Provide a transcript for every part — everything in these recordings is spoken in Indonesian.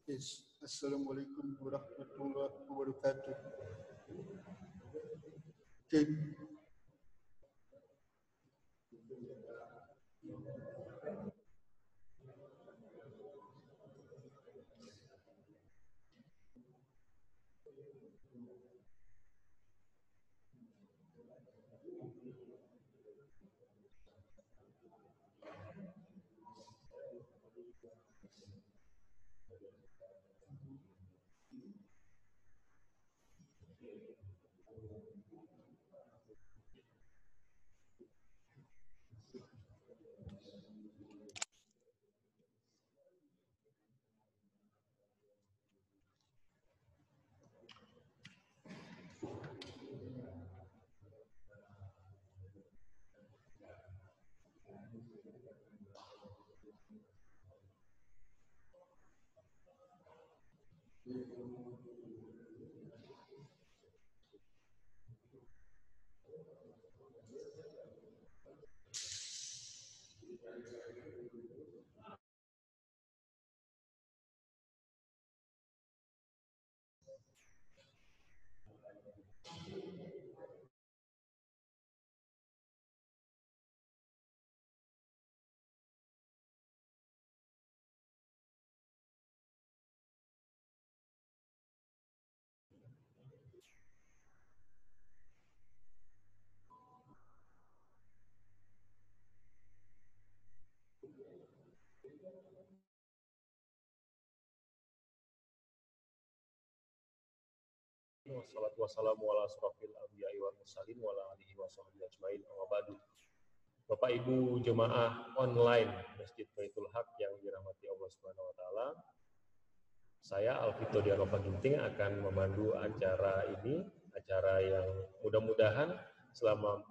Assalamualaikum warahmatullahi wabarakatuh. Okay. Wassalatu wassalamu ala asrofil anbiya'i wal mursalin wa ala alihi wa sahbihi ajmain. Amma ba'du. Bapak Ibu jemaah online Masjid Baitul Haq yang dirahmati Allah Subhanahu wa taala. Saya Alvito Dianova Ginting akan memandu acara ini, acara yang mudah-mudahan selama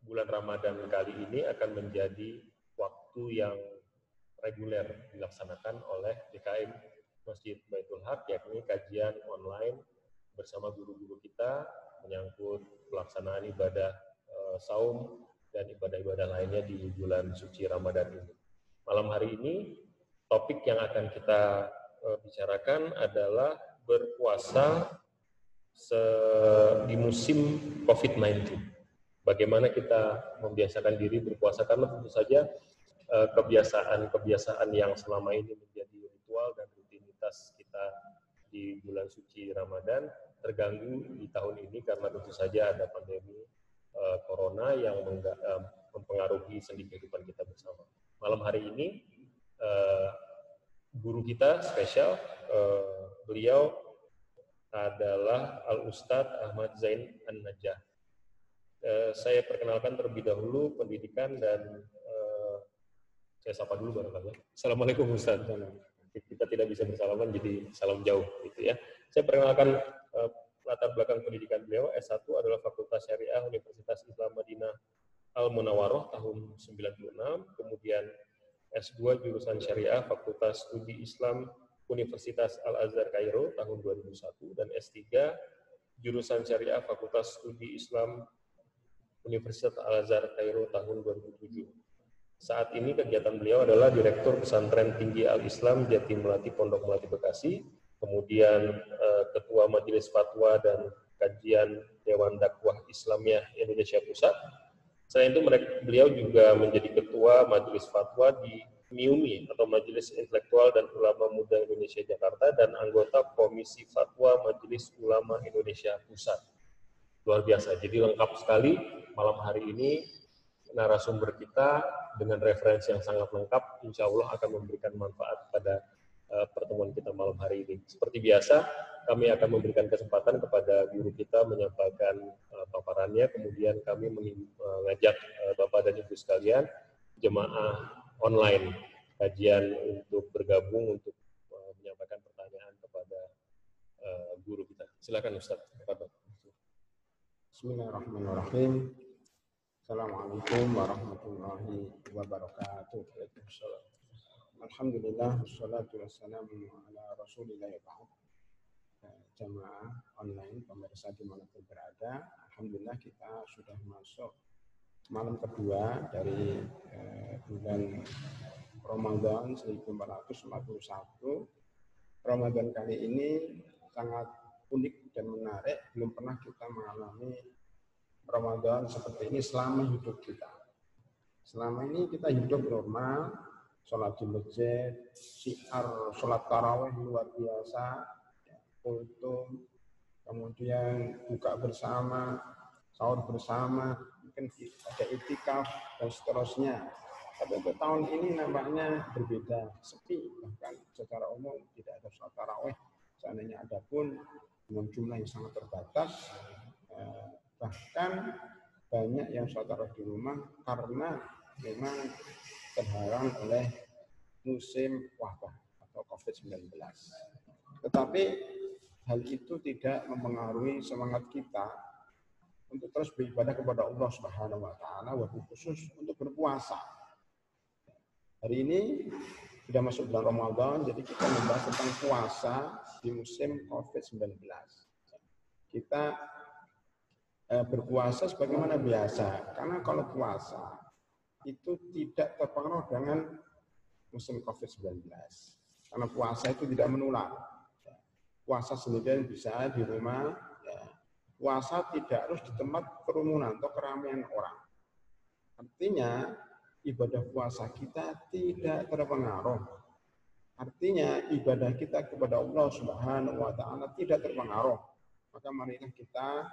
bulan Ramadan kali ini akan menjadi waktu yang reguler dilaksanakan oleh DKM Masjid Baitul Haq, yakni kajian online bersama guru-guru kita menyangkut pelaksanaan ibadah saum dan ibadah-ibadah lainnya di bulan suci Ramadan ini. Malam hari ini topik yang akan kita bicarakan adalah berpuasa di musim COVID-19. Bagaimana kita membiasakan diri berpuasa, karena tentu saja kebiasaan-kebiasaan yang selama ini menjadi ritual dan rutinitas kita di bulan suci Ramadan terganggu di tahun ini karena tentu saja ada pandemi corona yang mempengaruhi sendi kehidupan kita bersama. Malam hari ini guru kita spesial, beliau adalah Al-Ustadz Ahmad Zain An-Najah. Saya perkenalkan terlebih dahulu pendidikan dan saya sapa dulu barangkali. Assalamualaikum Ustaz. Kita tidak bisa bersalaman, jadi salam jauh gitu ya. Saya perkenalkan latar belakang pendidikan beliau. S1 adalah Fakultas Syariah Universitas Islam Madinah Al-Munawwaroh tahun 96, kemudian S2 jurusan Syariah Fakultas Studi Islam Universitas Al-Azhar Kairo tahun 2001, dan S3 jurusan Syariah Fakultas Studi Islam Universitas Al-Azhar Kairo tahun 2007. Saat ini kegiatan beliau adalah Direktur Pesantren Tinggi Al-Islam Jati Melati Pondok Melati Bekasi, kemudian Ketua Majelis Fatwa dan Kajian Dewan Dakwah Islamiyah Indonesia Pusat. Selain itu beliau juga menjadi Ketua Majelis Fatwa di MIUMI atau Majelis Intelektual dan Ulama Muda Indonesia Jakarta dan anggota Komisi Fatwa Majelis Ulama Indonesia Pusat. Luar biasa, jadi lengkap sekali malam hari ini. Narasumber kita dengan referensi yang sangat lengkap, insya Allah akan memberikan manfaat pada pertemuan kita malam hari ini. Seperti biasa, kami akan memberikan kesempatan kepada guru kita menyampaikan paparannya, kemudian kami mengajak Bapak dan Ibu sekalian, jemaah online, kajian untuk bergabung untuk menyampaikan pertanyaan kepada guru kita. Silakan Ustaz. Bismillahirrahmanirrahim. Assalamualaikum warahmatullahi wabarakatuh. Alhamdulillah, wassalatu wassalamu ala rasulillah ba'd. Jamaah online, pemirsa dimanapun berada, alhamdulillah kita sudah masuk malam kedua dari bulan Ramadan 1441. Ramadan kali ini sangat unik dan menarik. Belum pernah kita mengalami Ramadan seperti ini selama hidup kita. Selama ini kita hidup normal, sholat di masjid, syiar sholat tarawih luar biasa, kultum, kemudian buka bersama, sahur bersama, mungkin ada itikaf dan seterusnya. Tapi untuk tahun ini nampaknya berbeda, sepi, bahkan secara umum tidak ada sholat tarawih. Seandainya ada pun dengan jumlah yang sangat terbatas, bahkan banyak yang sholat tarawih di rumah karena memang terhalang oleh musim wabah atau COVID-19. Tetapi hal itu tidak mempengaruhi semangat kita untuk terus beribadah kepada Allah Subhanahu wa taala, wabil khusus untuk berpuasa. Hari ini sudah masuk bulan Ramadan, jadi kita membahas tentang puasa di musim COVID-19. Kita berpuasa sebagaimana biasa, karena kalau puasa itu tidak terpengaruh dengan musim COVID-19. Karena puasa itu tidak menular. Puasa sendirian bisa di rumah. Puasa tidak harus di tempat kerumunan atau keramaian orang. Artinya, ibadah puasa kita tidak terpengaruh. Artinya, ibadah kita kepada Allah Subhanahu wa taala tidak terpengaruh. Maka marilah kita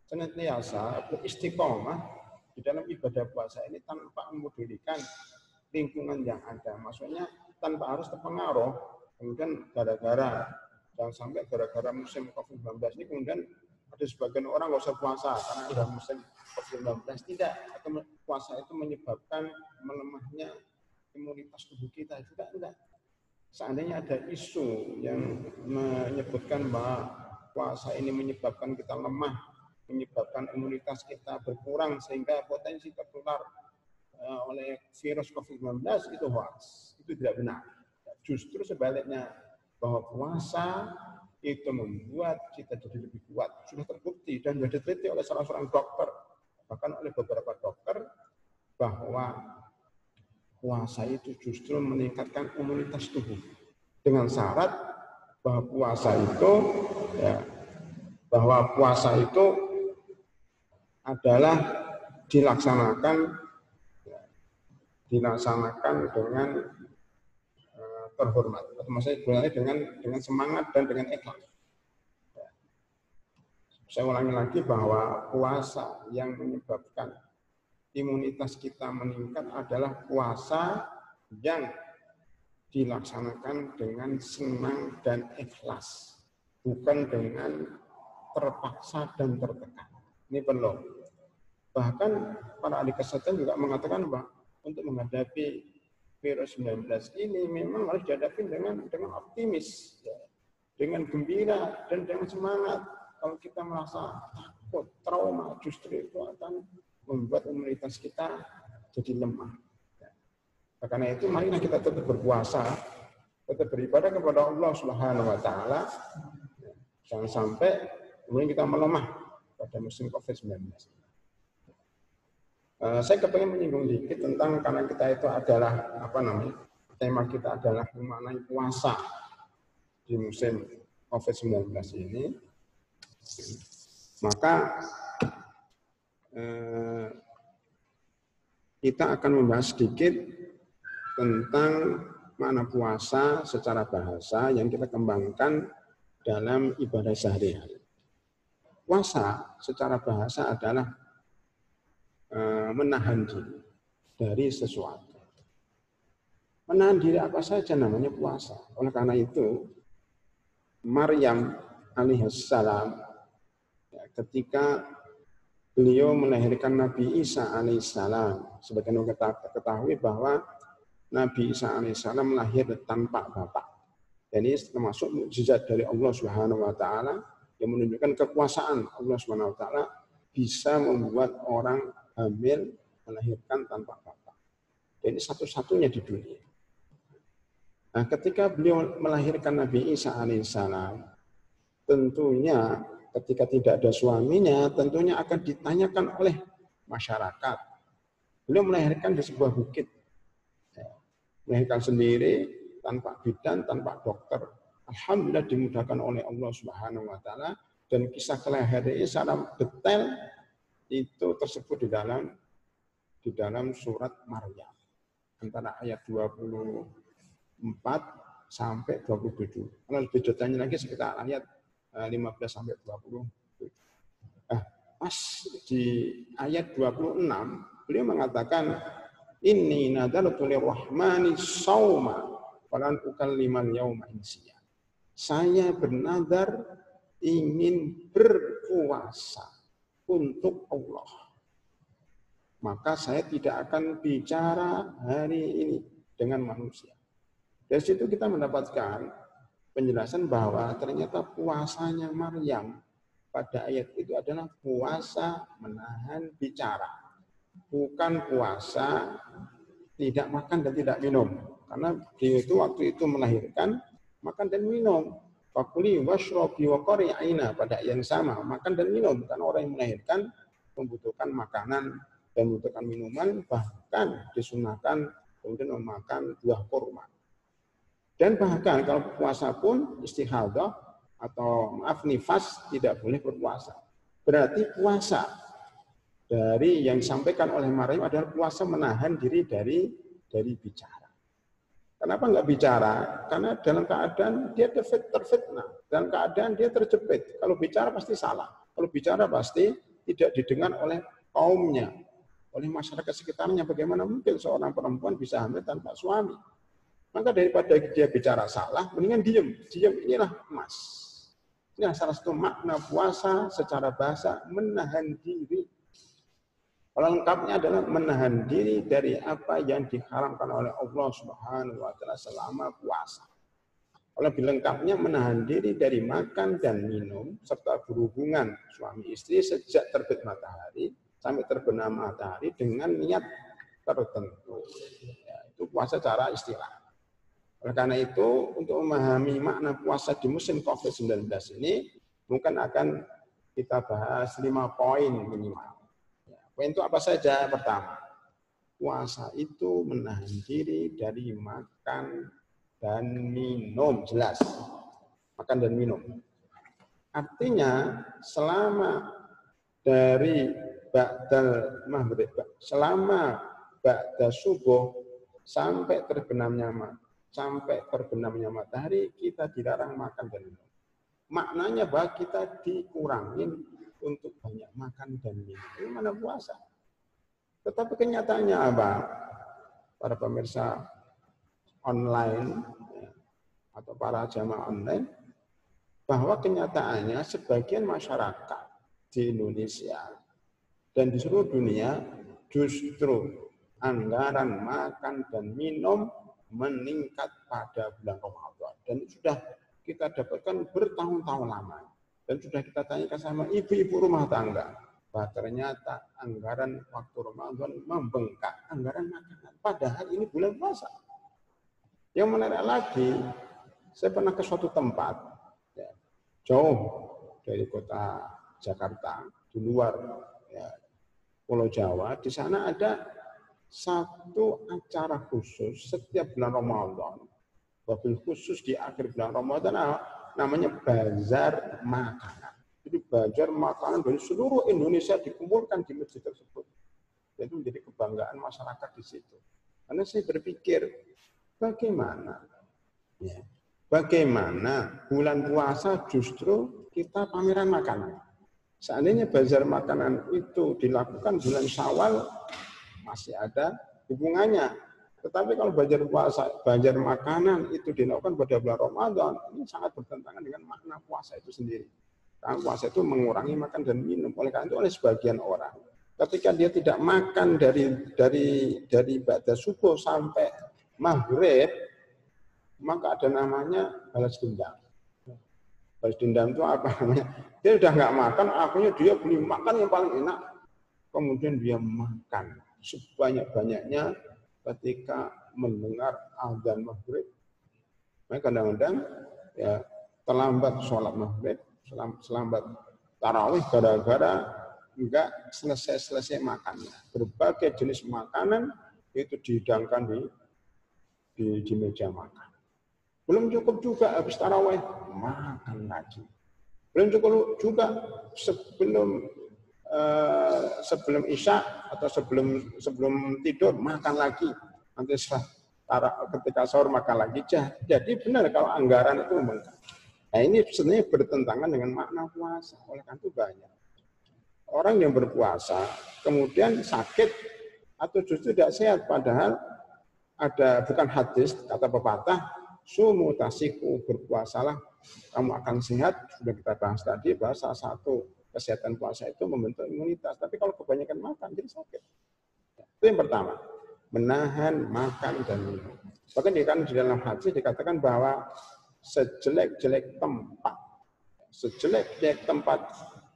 senantiasa beristiqomah di dalam ibadah puasa ini tanpa memedulikan lingkungan yang ada. Maksudnya tanpa harus terpengaruh. Kemudian jangan sampai gara-gara musim COVID-19 ini kemudian ada sebagian orang nggak usah puasa karena udah musim COVID-19. Tidak. Atau puasa itu menyebabkan melemahnya imunitas tubuh kita. Juga enggak. Seandainya ada isu yang menyebutkan bahwa puasa ini menyebabkan kita lemah, menyebabkan imunitas kita berkurang sehingga potensi tertular oleh virus COVID-19, itu hoax. Itu tidak benar. Justru sebaliknya, bahwa puasa itu membuat kita jadi lebih kuat. Sudah terbukti dan sudah diteliti oleh salah seorang dokter, bahkan oleh beberapa dokter, bahwa puasa itu justru meningkatkan imunitas tubuh. Dengan syarat bahwa puasa itu adalah dilaksanakan dengan terhormat, atau maksudnya dengan semangat dan dengan ikhlas. Saya ulangi lagi bahwa puasa yang menyebabkan imunitas kita meningkat adalah puasa yang dilaksanakan dengan senang dan ikhlas, bukan dengan terpaksa dan tertekan. Ini perlu. Bahkan para ahli kesehatan juga mengatakan bahwa untuk menghadapi virus 19 ini memang harus dihadapi dengan optimis, ya, dengan gembira dan dengan semangat. Kalau kita merasa takut, trauma, justru itu akan membuat imunitas kita jadi lemah. Karena itu marilah kita tetap berpuasa, tetap beribadah kepada Allah Subhanahu wa taala. Jangan sampai kemudian kita melemah pada musim COVID-19. Saya kepengen menyinggung dikit tentang, karena kita itu adalah tema kita adalah memaknai puasa di musim COVID-19 ini. Maka kita akan membahas sedikit tentang makna puasa secara bahasa yang kita kembangkan dalam ibadah sehari-hari. Puasa secara bahasa adalah menahan diri dari sesuatu. Menahan diri apa saja namanya puasa. Oleh karena itu, Maryam alaihissalam ketika beliau melahirkan Nabi Isa alaihissalam, sebagian kita ketahui bahwa Nabi Isa alaihissalam lahir tanpa bapak. Ini termasuk mukjizat dari Allah Subhanahu wa taala yang menunjukkan kekuasaan Allah Subhanahu wa taala bisa membuat orang hamil melahirkan tanpa bapak. Ini satu-satunya di dunia. Nah, ketika beliau melahirkan Nabi Isa alaihissalam, tentunya ketika tidak ada suaminya, tentunya akan ditanyakan oleh masyarakat, Beliau melahirkan di sebuah bukit. Melahirkan sendiri, tanpa bidan, tanpa dokter. Alhamdulillah dimudahkan oleh Allah Subhanahu wa taala, dan kisah kelahirannya secara detail itu tersebut di dalam surat Maryam. Antara ayat 24 sampai 27. Kalau lebih detailnya lagi sekitar ayat 15 sampai 20. Pas di ayat 26 beliau mengatakan, inni nadartu lirrahmani shauma falan ukallimal yauma insiya. Saya bernadar ingin berpuasa untuk Allah, maka saya tidak akan bicara hari ini dengan manusia. Dari situ kita mendapatkan penjelasan bahwa ternyata puasanya Maryam pada ayat itu adalah puasa menahan bicara, bukan puasa tidak makan dan tidak minum. Karena dia itu waktu itu melahirkan makan dan minum. Fakuli washrobi wa qari aina, pada yang sama, makan dan minum. Karena orang yang melahirkan membutuhkan makanan dan membutuhkan minuman, bahkan disunahkan kemudian memakan buah kurma. Dan bahkan kalau puasa pun istihadah atau maaf nifas tidak boleh berpuasa. Berarti puasa dari yang disampaikan oleh Maryam adalah puasa menahan diri dari bicara. Kenapa enggak bicara? Karena dalam keadaan dia terfitnah, dalam keadaan dia terjepit. Kalau bicara pasti salah. Kalau bicara pasti tidak didengar oleh kaumnya, oleh masyarakat sekitarnya. Bagaimana mungkin seorang perempuan bisa hamil tanpa suami? Maka daripada dia bicara salah, mendingan diam. Diam inilah emas. Ini salah satu makna puasa secara bahasa, menahan diri. Kalau lengkapnya adalah menahan diri dari apa yang diharamkan oleh Allah Subhanahu wa taala selama puasa. Kalau lebih lengkapnya menahan diri dari makan dan minum serta berhubungan suami istri sejak terbit matahari sampai terbenam matahari dengan niat tertentu. Ya, itu puasa secara istilah. Oleh karena itu, untuk memahami makna puasa di musim COVID-19 ini, mungkin akan kita bahas 5 poin minimal. Ya, poin itu apa saja? Pertama, puasa itu menahan diri dari makan dan minum, jelas. Makan dan minum. Artinya, selama dari ba'dal maghrib, selama ba'da subuh sampai terbenamnya matahari, kita dilarang makan dan minum. Maknanya bahwa kita dikurangin untuk banyak makan dan minum. Ini mana puasa? Tetapi kenyataannya apa? Para pemirsa online atau para jamaah online, bahwa kenyataannya sebagian masyarakat di Indonesia dan di seluruh dunia justru anggaran makan dan minum meningkat pada bulan Ramadan. Dan sudah kita dapatkan bertahun-tahun lama. Dan sudah kita tanyakan sama ibu-ibu rumah tangga, bahwa ternyata anggaran waktu Ramadan membengkak, anggaran makanan. Padahal ini bulan puasa. Yang menarik lagi, saya pernah ke suatu tempat, ya, jauh dari kota Jakarta, di luar ya, Pulau Jawa. Di sana ada satu acara khusus setiap bulan Ramadan, wabil khusus di akhir bulan Ramadan, namanya bazar makanan. Jadi bazar makanan dari seluruh Indonesia dikumpulkan di masjid tersebut. Dan itu menjadi kebanggaan masyarakat di situ. Karena saya berpikir, bagaimana bulan puasa justru kita pameran makanan. Seandainya bazar makanan itu dilakukan bulan Syawal, masih ada hubungannya. Tetapi kalau bazar makanan itu dilakukan pada bulan Ramadan, ini sangat bertentangan dengan makna puasa itu sendiri. Karena puasa itu mengurangi makan dan minum. Oleh karena itu oleh sebagian orang, ketika dia tidak makan dari ba'da subuh sampai maghrib, maka ada namanya balas dendam. Balas dendam itu apa namanya? Dia udah nggak makan, akhirnya dia beli makan yang paling enak, kemudian dia makan sebanyak-banyaknya ketika mendengar azan maghrib. Nah, kadang-kadang ya terlambat sholat maghrib, terlambat tarawih gara-gara enggak selesai makannya. Berbagai jenis makanan itu dihidangkan di meja makan. Belum cukup juga habis tarawih, makan lagi. Belum cukup juga sebelum isya atau sebelum tidur makan lagi. Nanti ketika sahur makan lagi. Jadi benar kalau anggaran itu membengkak. Nah ini sebenarnya bertentangan dengan makna puasa. Oleh karena itu banyak orang yang berpuasa kemudian sakit atau justru tidak sehat, padahal ada bukan hadis, kata pepatah, sumu tasiku, berpuasalah kamu akan sehat. Sudah kita bahas tadi bahwa salah satu kesehatan puasa itu membentuk imunitas. Tapi kalau kebanyakan makan jadi sakit. Itu yang pertama, menahan makan dan minum. Bahkan di dalam hadis dikatakan bahwa sejelek-jelek tempat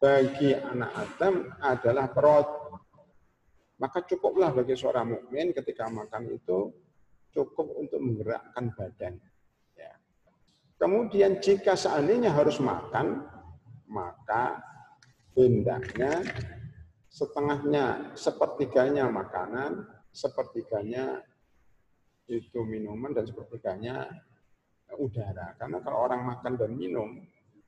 bagi anak Adam adalah perut. Maka cukuplah bagi seorang mukmin ketika makan itu cukup untuk menggerakkan badan. Ya. Kemudian jika seandainya harus makan, maka hendaknya setengahnya, sepertiganya makanan, sepertiganya itu minuman, dan sepertiganya udara. Karena kalau orang makan dan minum,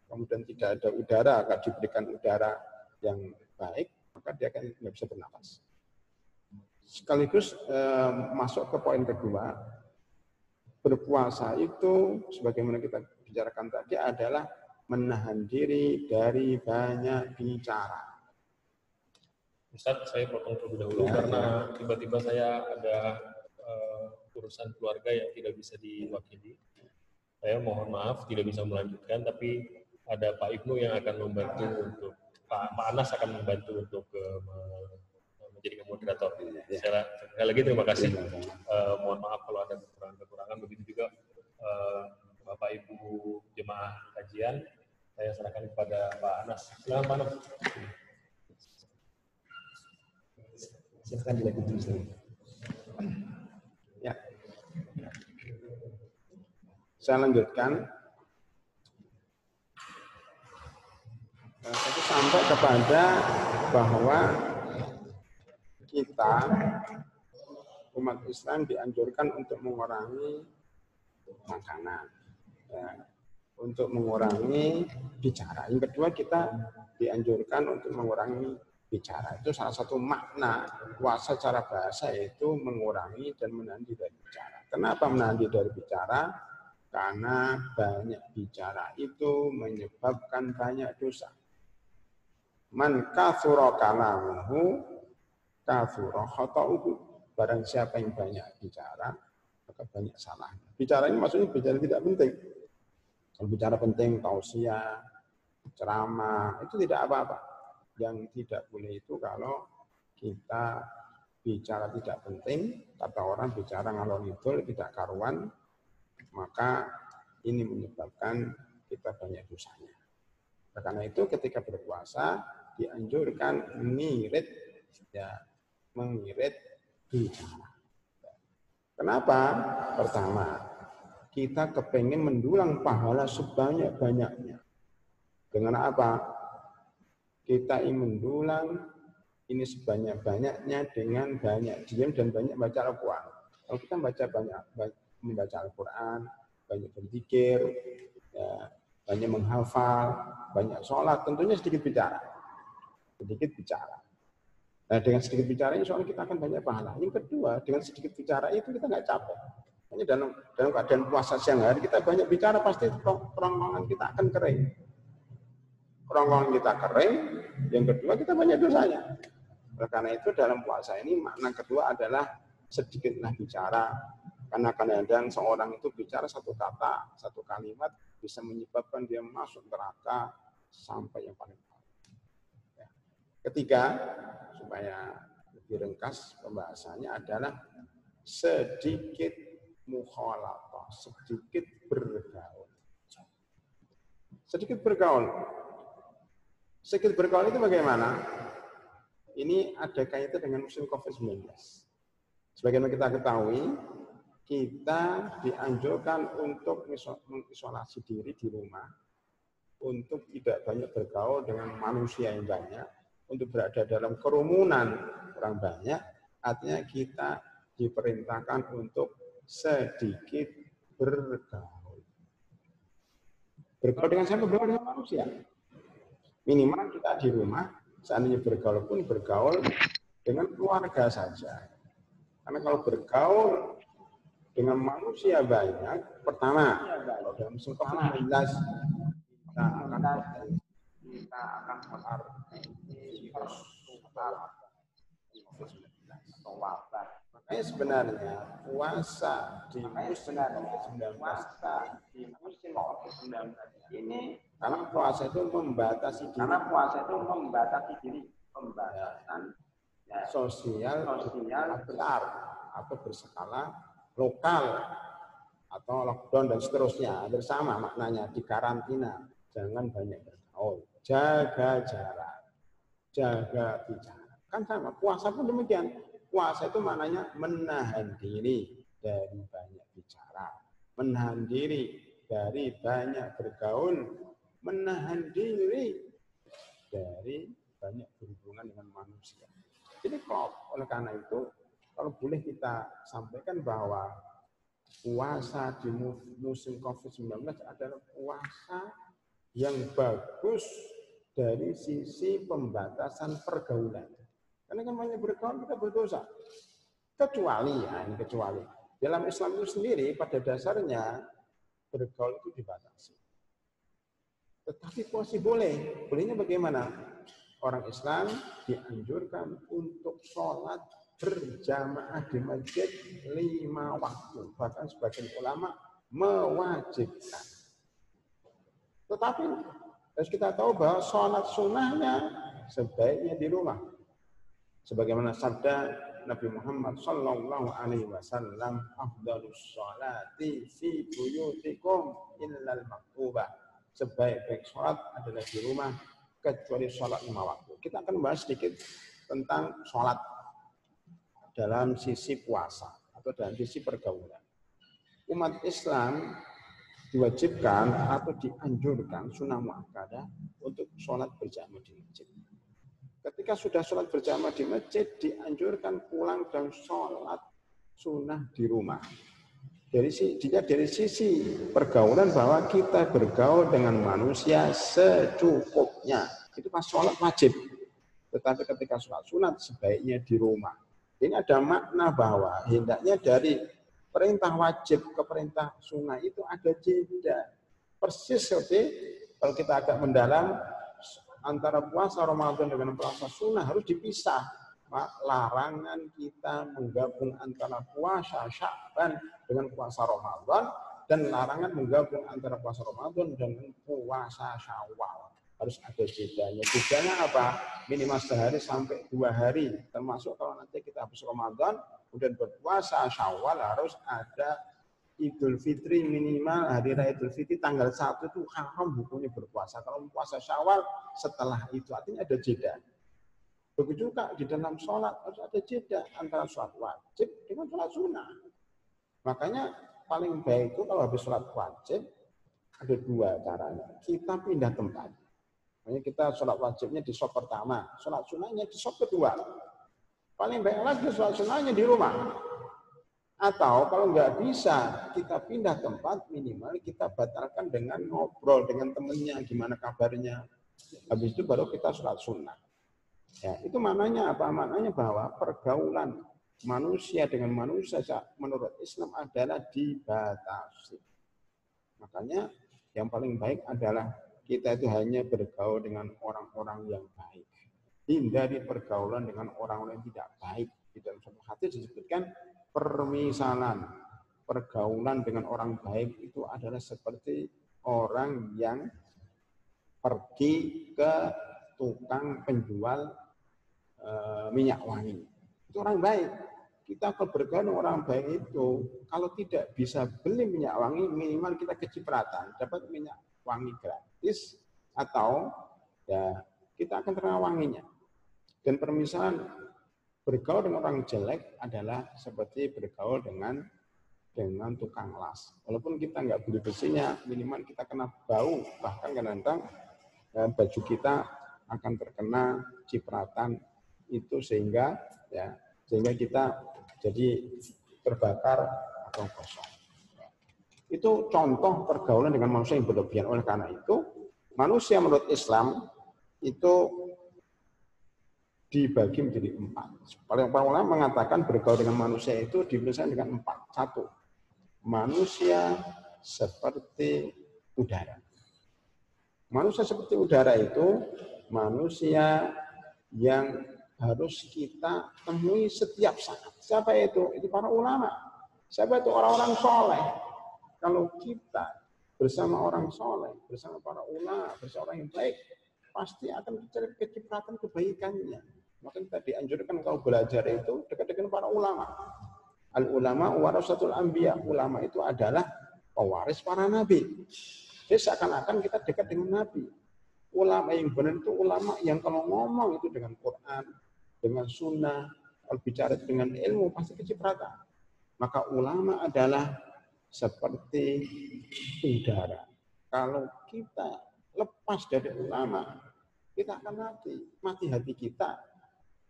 kemudian tidak ada udara, akan diberikan udara yang baik, maka dia akan tidak bisa bernapas. Sekaligus masuk ke poin kedua, berpuasa itu, sebagaimana kita bicarakan tadi, adalah menahan diri dari banyak bicara. Ustaz, saya potong terlebih dahulu karena tiba-tiba saya ada urusan keluarga yang tidak bisa diwakili. Saya mohon maaf tidak bisa melanjutkan, tapi ada Pak Ibnu yang akan membantu untuk Pak Anas akan membantu untuk menjadi moderator. Sekali lagi terima kasih. Mohon maaf kalau ada kekurangan. Begitu juga Bapak Ibu jemaah kajian, saya serahkan kepada Pak Anas. Silakan Pak Anas. Silakan dilanjutkan. Ya. Saya lanjutkan. Tapi sampai kepada bahwa kita umat Islam dianjurkan untuk mengurangi makanan, ya, untuk mengurangi bicara. Yang kedua, kita dianjurkan untuk mengurangi bicara. Itu salah satu makna puasa secara bahasa, yaitu mengurangi dan menahan diri dari bicara. Kenapa menahan diri dari bicara? Karena banyak bicara itu menyebabkan banyak dosa. Man katsura kalamuhu katsura khata'uhu. Barang siapa yang banyak bicara, maka banyak salahnya. Bicara ini maksudnya bicara tidak penting. Kalau bicara penting, tausiah, ceramah, itu tidak apa-apa. Yang tidak boleh itu kalau kita bicara tidak penting, kata orang bicara ngalor ngidul, tidak karuan, maka ini menyebabkan kita banyak dosanya. Karena itu ketika berpuasa dianjurkan mengirit bicara. Kenapa? Pertama, kita kepengen mendulang pahala sebanyak-banyaknya. Dengan apa? Kita ingin mendulang ini sebanyak-banyaknya dengan banyak diam dan banyak baca Al-Quran. Kalau kita membaca Al-Quran, banyak berzikir, ya, banyak menghafal, banyak sholat, tentunya sedikit bicara. Nah, dengan sedikit bicara ini soalnya kita akan banyak pahala. Yang kedua, dengan sedikit bicara itu kita nggak capek. Hanya dalam keadaan puasa siang hari kita banyak bicara, pasti kerongkongan kita akan kering. Kerongkongan kita kering, yang kedua kita banyak dosanya. Karena itu dalam puasa ini makna kedua adalah sedikitlah bicara. Karena kadang-kadang seorang itu bicara satu kata, satu kalimat bisa menyebabkan dia masuk neraka sampai yang paling bawah. Ketiga, supaya lebih ringkas pembahasannya adalah sedikit mukhalatah, sedikit bergaul. Sedikit bergaul. Sedikit bergaul itu bagaimana? Ini ada kaitan dengan musim COVID-19. Sebagaimana kita ketahui, kita dianjurkan untuk mengisolasi diri di rumah, untuk tidak banyak bergaul dengan manusia yang banyak, untuk berada dalam kerumunan orang banyak, artinya kita diperintahkan untuk sedikit bergaul. Bergaul dengan siapa? Bergaul dengan manusia. Minimal kita di rumah, seandainya bergaul pun bergaul dengan keluarga saja. Karena kalau bergaul dengan manusia banyak, pertama, kalau dalam musim COVID-19 kita akan terpapar virus atau wabah. Makanya sebenarnya puasa di musim COVID-19 ini, karena puasa itu membatasi diri, pembatasan sosial besar atau berskala lokal atau lockdown dan seterusnya. Bersama maknanya di karantina, jangan banyak bergaul, jaga jarak, jaga bicara. Kan sama, puasa pun demikian. Puasa itu maknanya menahan diri dari banyak bicara, menahan diri dari banyak bergaul, menahan diri dari banyak berhubungan dengan manusia. Jadi oleh karena itu, kalau boleh kita sampaikan bahwa puasa di musim COVID-19 adalah puasa yang bagus dari sisi pembatasan pergaulan. Karena kan banyak bergaul kita berdosa. Kecuali dalam Islam itu sendiri pada dasarnya bergaul itu dibatasi. Tetapi puasa boleh. Bolehnya bagaimana? Orang Islam dianjurkan untuk sholat berjamaah di masjid 5 waktu. Bahkan sebagian ulama mewajibkan. Tetapi harus kita tahu bahwa sholat sunnahnya sebaiknya di rumah. Sebagaimana sabda Nabi Muhammad Sallallahu Alaihi Wasallam, "Afdalus sholati fi buyutikum illal maktubah." Sebaik-baik sholat adalah di rumah kecuali sholat 5 waktu. Kita akan bahas sedikit tentang sholat dalam sisi puasa atau dalam sisi pergaulan. Umat Islam diwajibkan atau dianjurkan sunnah muakkadah untuk sholat berjamaah di masjid. Ketika sudah sholat berjamaah di masjid, dianjurkan pulang dan sholat sunnah di rumah. Dari sisi pergaulan bahwa kita bergaul dengan manusia secukupnya. Itu pas sholat wajib. Tetapi ketika sholat sunat sebaiknya di rumah. Ini ada makna bahwa hendaknya dari perintah wajib ke perintah sunnah itu ada jeda. Persis seperti kalau kita agak mendalam antara puasa Ramadan dengan puasa sunnah harus dipisah. Larangan kita menggabung antara puasa Sya'ban dengan puasa Ramadan dan larangan menggabung antara puasa Ramadan dengan puasa Syawal. Harus ada jedanya. Jedanya apa? Minimal sehari sampai 2 hari. Termasuk kalau nanti kita habis Ramadan, kemudian berpuasa Syawal harus ada Idul Fitri minimal hari raya Idul Fitri tanggal 1 itu haram hukumnya berpuasa. Kalau puasa Syawal setelah itu artinya ada jeda. Begitu juga di dalam sholat harus ada jeda antara sholat wajib dengan sholat sunnah. Makanya paling baik itu kalau habis sholat wajib ada 2 caranya. Kita pindah tempat. Makanya kita sholat wajibnya di shop pertama, sholat sunnahnya di shop kedua. Paling baik lagi sholat sunnahnya di rumah. Atau kalau nggak bisa kita pindah tempat, minimal kita batalkan dengan ngobrol dengan temennya, gimana kabarnya. Habis itu baru kita sholat sunnah. Ya, itu maknanya apa? Maknanya bahwa pergaulan manusia dengan manusia menurut Islam adalah dibatasi. Makanya yang paling baik adalah kita itu hanya bergaul dengan orang-orang yang baik. Hindari pergaulan dengan orang-orang yang tidak baik. Di dalam suatu hadis disebutkan permisalan. Pergaulan dengan orang baik itu adalah seperti orang yang pergi ke tukang penjual minyak wangi. Itu orang baik. Kita kalau bergaul dengan orang baik itu, kalau tidak bisa beli minyak wangi, minimal kita kecipratan, dapat minyak wangi gratis, atau ya kita akan terkena wanginya. Dan permisalan bergaul dengan orang jelek adalah seperti bergaul dengan tukang las. Walaupun kita nggak beli besinya, minimal kita kena bau, bahkan kadang-kadang baju kita akan terkena cipratan itu sehingga kita jadi terbakar atau kosong. Itu contoh pergaulan dengan manusia yang berlebihan. Oleh karena itu, manusia menurut Islam itu dibagi menjadi 4. Para ulama mengatakan bergaul dengan manusia itu dibedakan dengan 4. 1. Manusia seperti udara. Manusia seperti udara itu manusia yang harus kita temui setiap saat. Siapa itu? Itu para ulama. Siapa itu? Orang-orang soleh. Kalau kita bersama orang soleh, bersama para ulama, bersama orang yang baik, pasti akan mencari kecipratan kebaikannya. Maka kita dianjurkan kalau belajar itu dekat dengan para ulama. Al-ulama warasatul anbiya. Ulama itu adalah pewaris para nabi. Jadi seakan-akan kita dekat dengan nabi. Ulama yang benar itu ulama yang kalau ngomong itu dengan Quran, dengan sunnah, kalau bicara dengan ilmu pasti kecipratan. Maka ulama adalah seperti udara. Kalau kita lepas dari ulama, kita akan mati. Mati hati kita,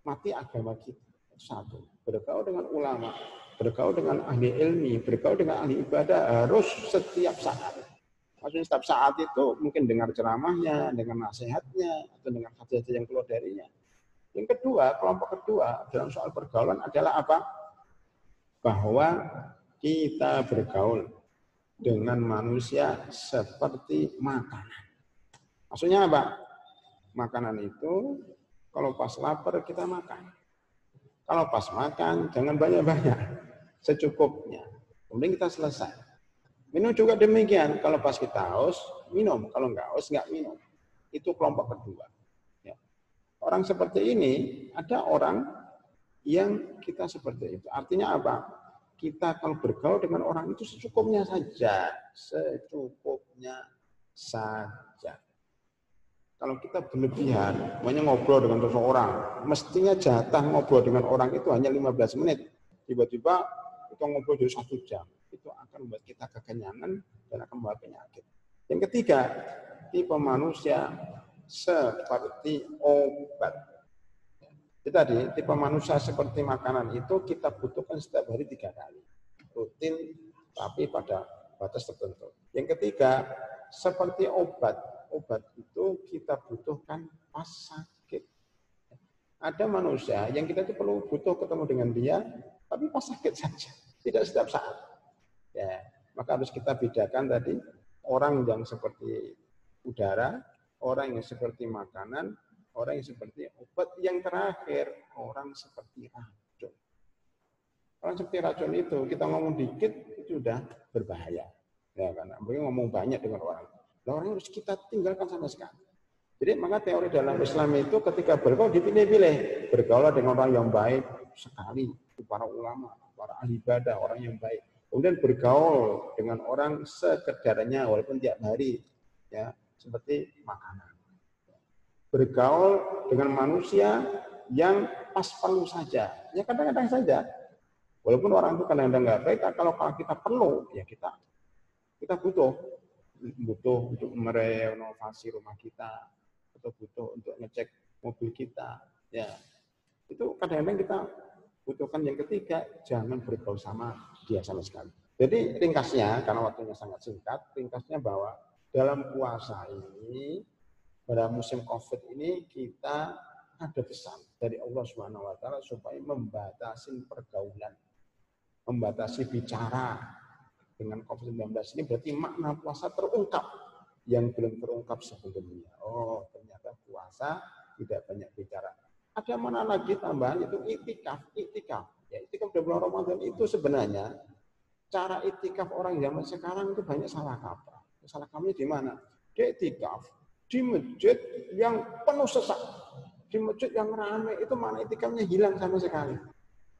mati agama kita. 1. Bergaul dengan ulama, bergaul dengan ahli ilmi, bergaul dengan ahli ibadah harus setiap saat. Maksudnya setiap saat itu mungkin dengar ceramahnya, dengar nasihatnya, atau dengar hadis yang keluar darinya. Yang kedua, kelompok kedua dalam soal pergaulan adalah apa? Bahwa kita bergaul dengan manusia seperti makanan. Maksudnya apa? Makanan itu kalau pas lapar kita makan. Kalau pas makan jangan banyak-banyak, secukupnya. Kemudian kita selesai. Minum juga demikian. Kalau pas kita haus, minum. Kalau nggak haus, nggak minum. Itu kelompok kedua. Ya. Orang seperti ini, ada orang yang kita seperti itu. Artinya apa? Kita kalau bergaul dengan orang itu secukupnya saja. Secukupnya saja. Kalau kita berlebihan, hanya ngobrol dengan seseorang, mestinya jatah ngobrol dengan orang itu hanya 15 menit. Tiba-tiba kita ngobrol jadi 1 jam. Itu akan membuat kita kekenyangan dan akan membawa penyakit. Yang ketiga, tipe manusia seperti obat. Tadi, tipe manusia seperti makanan itu kita butuhkan setiap hari 3 kali. Rutin, tapi pada batas tertentu. Yang ketiga, seperti obat. Obat itu kita butuhkan pas sakit. Ada manusia yang kita itu perlu butuh ketemu dengan dia, tapi pas sakit saja. Tidak setiap saat. Ya, maka harus kita bedakan tadi, orang yang seperti udara, orang yang seperti makanan, orang yang seperti obat, yang terakhir orang seperti racun. Orang seperti racun itu kita ngomong dikit itu sudah berbahaya. Ya kan? Mungkin ngomong banyak dengan orang. Orang harus kita tinggalkan sama sekali. Jadi maka teori dalam Islam itu ketika bergaul dipilih-pilih. Bergaul dengan orang yang baik sekali, para ulama, para ahli ibadah, orang yang baik. Kemudian bergaul dengan orang sekedarnya walaupun tiap hari, ya seperti makanan. Bergaul dengan manusia yang pas perlu saja. Ya kadang-kadang saja. Walaupun orang itu kadang-kadang nggak baik, kalau kita perlu, ya kita butuh untuk merenovasi rumah kita, atau butuh untuk ngecek mobil kita. Ya itu kadang-kadang kita butuhkan. Yang ketiga, jangan bergaul sama dia sama sekali. Jadi ringkasnya, karena waktunya sangat singkat, ringkasnya bahwa dalam puasa ini, pada musim COVID ini kita ada pesan dari Allah Subhanahu wa taala supaya membatasi pergaulan, membatasi bicara dengan COVID-19 ini. Berarti makna puasa terungkap yang belum terungkap sebelumnya. Oh, ternyata puasa tidak banyak bicara. Ada mana lagi tambahan itu iktikaf. Ya, iktikaf di bulan Ramadan itu sebenarnya cara iktikaf orang zaman sekarang itu banyak salah kaprah. Salah kaprahnya di mana? Dia iktikaf di masjid yang penuh sesak, di masjid yang ramai, itu mana itikafnya hilang sama sekali.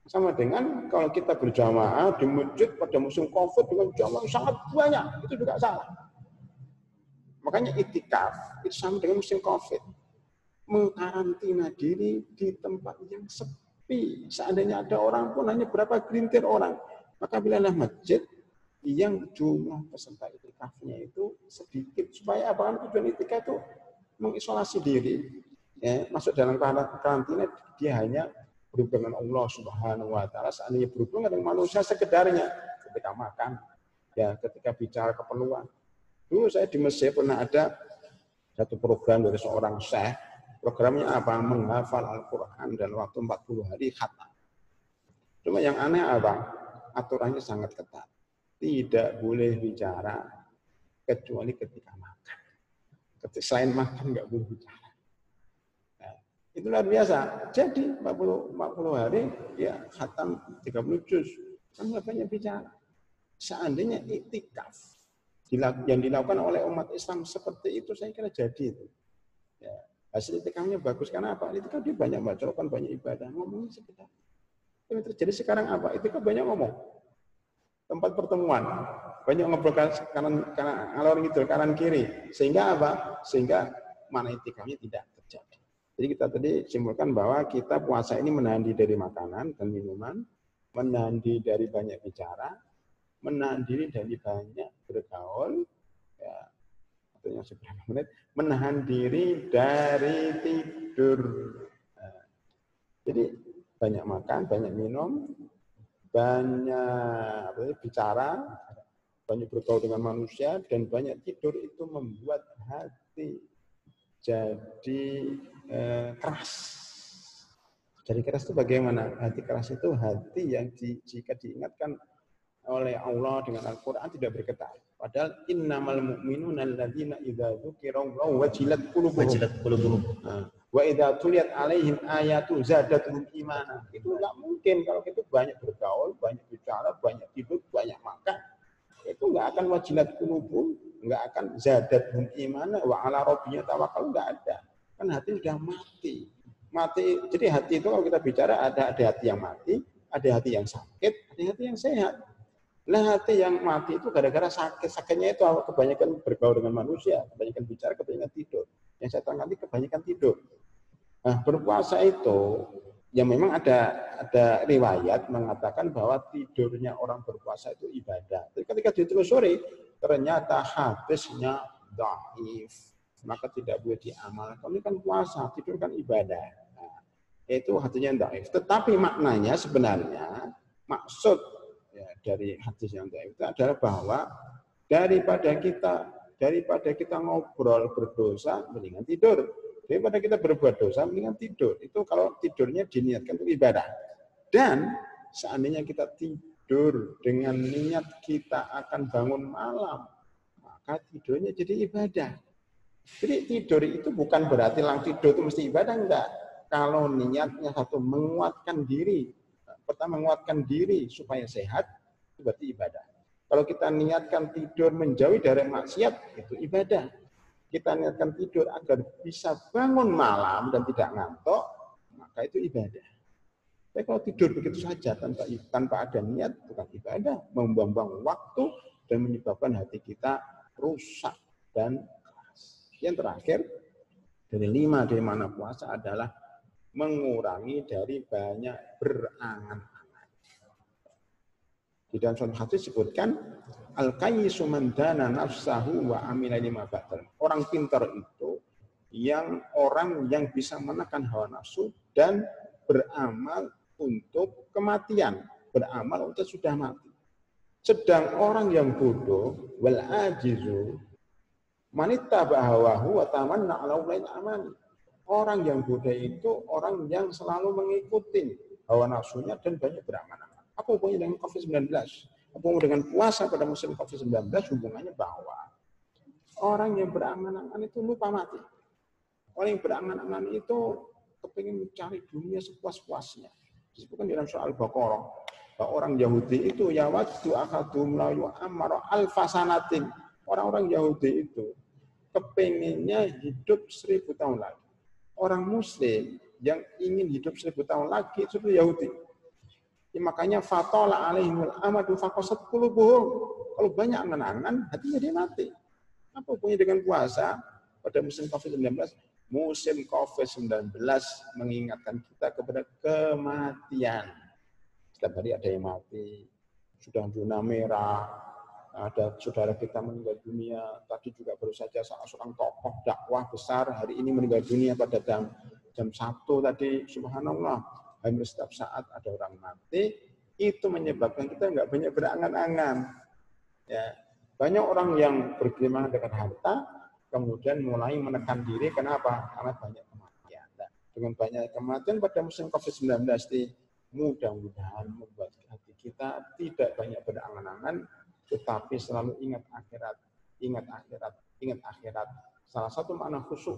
Sama dengan kalau kita berjamaah di masjid pada musim COVID dengan jamaah sangat banyak, itu juga salah. Makanya itikaf itu sama dengan musim COVID. Mengkarantina diri di tempat yang sepi. Seandainya ada orang pun hanya berapa gelintir orang. Maka pilihlah masjid yang jumlah peserta itikafnya itu sedikit. Supaya apa? Tujuan itikaf itu mengisolasi diri, masuk dalam karantina, dia hanya berhubungan dengan Allah Subhanahu wa taala, seandainya berhubungan dengan manusia sekedarnya ketika makan, ya ketika bicara keperluan. Dulu saya di Mesir pernah ada satu program dari seorang syekh, programnya apa? Menghafal Al-Qur'an dalam waktu 40 hari khatam. Cuma yang aneh apa? Aturannya sangat ketat. Tidak boleh bicara kecuali ketika makan. Selain makan nggak boleh bicara. Nah, itu luar biasa. Jadi 40 hari ya khatam 30 juz. Kan nggak banyak bicara. Seandainya iktikaf yang dilakukan oleh umat Islam seperti itu, saya kira jadi itu. Ya, hasil iktikafnya bagus karena apa? Itu kan dia banyak bacakan, banyak ibadah, ngomongnya sekitar. Yang terjadi sekarang apa? Iktikaf banyak ngomong. Tempat pertemuan, banyak ngobrol kanan ngalor ngidul kanan kiri, sehingga apa? Sehingga mana itikafnya tidak terjadi. Jadi kita tadi simpulkan bahwa kita puasa ini menahan diri dari makanan dan minuman, menahan diri dari banyak bicara, menahan diri dari banyak bergaul, ya, artinya seberapa menit, menahan diri dari tidur. Nah, jadi banyak makan, banyak minum, banyak bicara, banyak bergaul dengan manusia, dan banyak tidur itu membuat hati jadi keras. Jadi keras itu bagaimana? Hati keras itu hati yang jika diingatkan oleh Allah dengan Al-Quran tidak bergetar. Padahal innamal mu'minuna alladzina idza dzukirallahu wajilat qulubuhum. Wa idza tuliyat alaihim ayatu zadatuhum imana. Itu enggak mungkin kalau kita banyak bergaul, banyak bicara, banyak tidur, banyak makan. Itu enggak akan wajilat qulubuhum, enggak akan zadatuhum imana wa ala rabbihim tawakkal, enggak ada. Kan hati sudah mati. Mati. Jadi hati itu kalau kita bicara ada hati yang mati, ada hati yang sakit, ada hati yang sehat. Nah, hati yang mati itu gara-gara sakit. Sakitnya itu kebanyakan bergaul dengan manusia, kebanyakan bicara, kebanyakan tidur. Yang saya tanggapi kebanyakan tidur. Nah, berpuasa itu, ya memang ada riwayat mengatakan bahwa tidurnya orang berpuasa itu ibadah. Tapi ketika ditelusuri, ternyata hadisnya dhaif. Maka tidak boleh diamalkan. Ini kan puasa, tidur kan ibadah. Nah, itu hadisnya dhaif. Tetapi maknanya sebenarnya, maksud dari hadis yang dhaif itu adalah bahwa daripada kita ngobrol berdosa mendingan tidur, daripada kita berbuat dosa mendingan tidur. Itu kalau tidurnya diniatkan untuk ibadah. Dan seandainya kita tidur dengan niat kita akan bangun malam, maka tidurnya jadi ibadah. Jadi tidur itu bukan berarti langsung tidur itu mesti ibadah, enggak. Kalau niatnya satu menguatkan diri, pertama menguatkan diri supaya sehat, itu berarti ibadah. Kalau kita niatkan tidur menjauhi dari maksiat, itu ibadah. Kita niatkan tidur agar bisa bangun malam dan tidak ngantuk, maka itu ibadah. Tapi kalau tidur begitu saja tanpa ada niat, bukan ibadah, membuang-buang waktu dan menyebabkan hati kita rusak dan keras. Yang terakhir, dari 5 dari mana puasa adalah mengurangi dari banyak berangan-angan. Di dalam suatu hadis disebutkan al-qayyisu man dana nafsahu wa amila lima ba'dal. Orang pintar itu orang yang bisa menekan hawa nafsu dan beramal untuk kematian, beramal untuk sudah mati. Sedang orang yang bodoh wal ajizu manittaba hawahu wa tamanna 'ala amani. Orang yang bodoh itu orang yang selalu mengikuti hawa nafsunya dan banyak beramal. Apa hubungannya dengan COVID-19? Apa hubungannya dengan puasa pada musim COVID-19? Hubungannya bahwa orang yang berangan-angan itu lupa mati. Orang yang berangan-angan itu kepingin mencari dunia sepuas-puasnya. Disebutkan di dalam surah Al-Baqarah bahwa orang Yahudi itu yawaddu ahadum la yu'ammar alfasanatin. Orang-orang Yahudi itu kepinginnya hidup 1000 tahun lagi. Orang Muslim yang ingin hidup 1000 tahun lagi itu Yahudi. Ya, makanya fatola alaihimul amadu faqasat qulubuhum. Kalau banyak angan-angan, hatinya dia mati. Apa hubungannya dengan puasa pada musim COVID-19? Musim COVID-19 mengingatkan kita kepada kematian. Setiap hari ada yang mati, sudah zona merah, ada saudara kita meninggal dunia, tadi juga baru saja seorang tokoh dakwah besar hari ini meninggal dunia pada jam 1 tadi, subhanallah, hampir setiap saat ada orang mati, itu menyebabkan kita nggak banyak berangan-angan. Ya, banyak orang yang bergelimangan dengan harta, kemudian mulai menekan diri, kenapa? Karena banyak kematian. Nah, dengan banyak kematian pada musim COVID-19 ini, mudah-mudahan membuat hati kita tidak banyak berangan-angan, tetapi selalu ingat akhirat, ingat akhirat, ingat akhirat. Salah satu makna khusyuk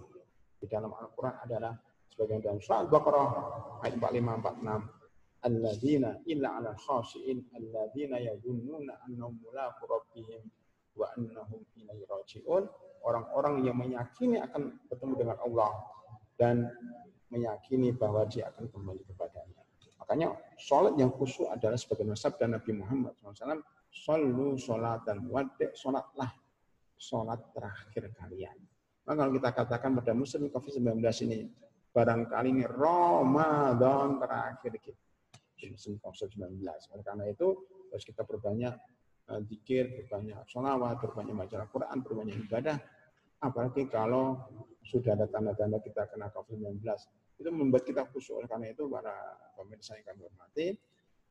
di dalam Al-Quran adalah sebagian dalam surah Al-Baqarah ayat 45-46. Alladzina illa 'alal khashi'in alladzina yadhunnuna annahum mulaqu rabbihim wa annahum ilaihi raji'un. Orang-orang yang meyakini akan bertemu dengan Allah dan meyakini bahwa dia akan kembali kepadanya. Makanya sholat yang khusyuk adalah sebagai sabda Nabi Muhammad SAW, Sallu sholatan wadi', sholatlah sholat terakhir kalian. Maka kalau kita katakan pada musim COVID-19 ini, barangkali ini Ramadan terakhir kita di musim COVID-19. Oleh karena itu, harus kita berbanyak zikir, berbanyak sholawat, berbanyak baca Al-Quran, berbanyak ibadah. Apalagi kalau sudah ada tanda-tanda kita kena COVID-19. Itu membuat kita khusyuk. Oleh karena itu, para pemirsa yang kami hormati,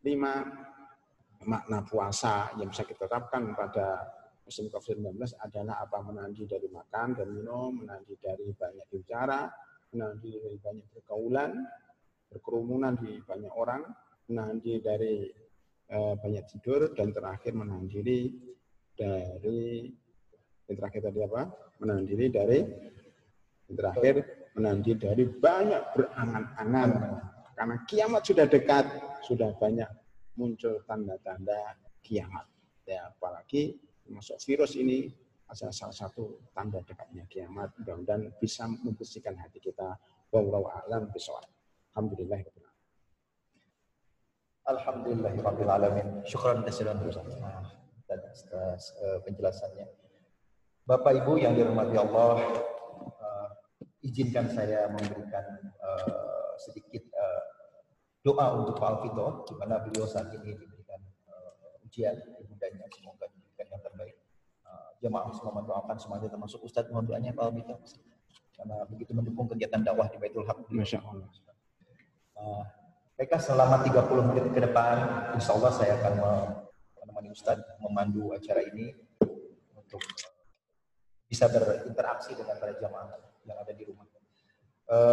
5 makna puasa yang bisa kita terapkan pada musim COVID-19 adalah apa? Menahan diri dari makan dan minum, menahan diri dari banyak bicara, menahan diri dari banyak pergaulan, berkerumunan di banyak orang, menahan diri dari banyak tidur, dan terakhir menahan diri dari yang terakhir tadi apa? Menahan diri dari yang terakhir menahan diri dari banyak berangan-angan, karena kiamat sudah dekat, sudah banyak muncul tanda-tanda kiamat. Ya, apalagi masuk virus ini adalah salah satu tanda dekatnya kiamat. Mudah-mudahan bisa membersihkan hati kita. Wallahu a'lam bishawab. Alhamdulillah. Alhamdulillahirabbil alamin. Syukran katsiran atas penjelasannya. Bapak Ibu yang dirahmati Allah, izinkan saya memberikan sedikit doa untuk Pak Alvito, di mana beliau saat ini diberikan ujian ibundanya, semoga diberikan yang terbaik. Jemaah semua mendoakan semuanya, termasuk Ustadz, mohon doanya Pak Alvito, karena begitu mendukung kegiatan dakwah di Baitul Haq. Masya Allah. Mereka selama 30 menit ke depan, insya Allah saya akan menemani Ustadz memandu acara ini untuk bisa berinteraksi dengan para jemaah yang ada di rumah.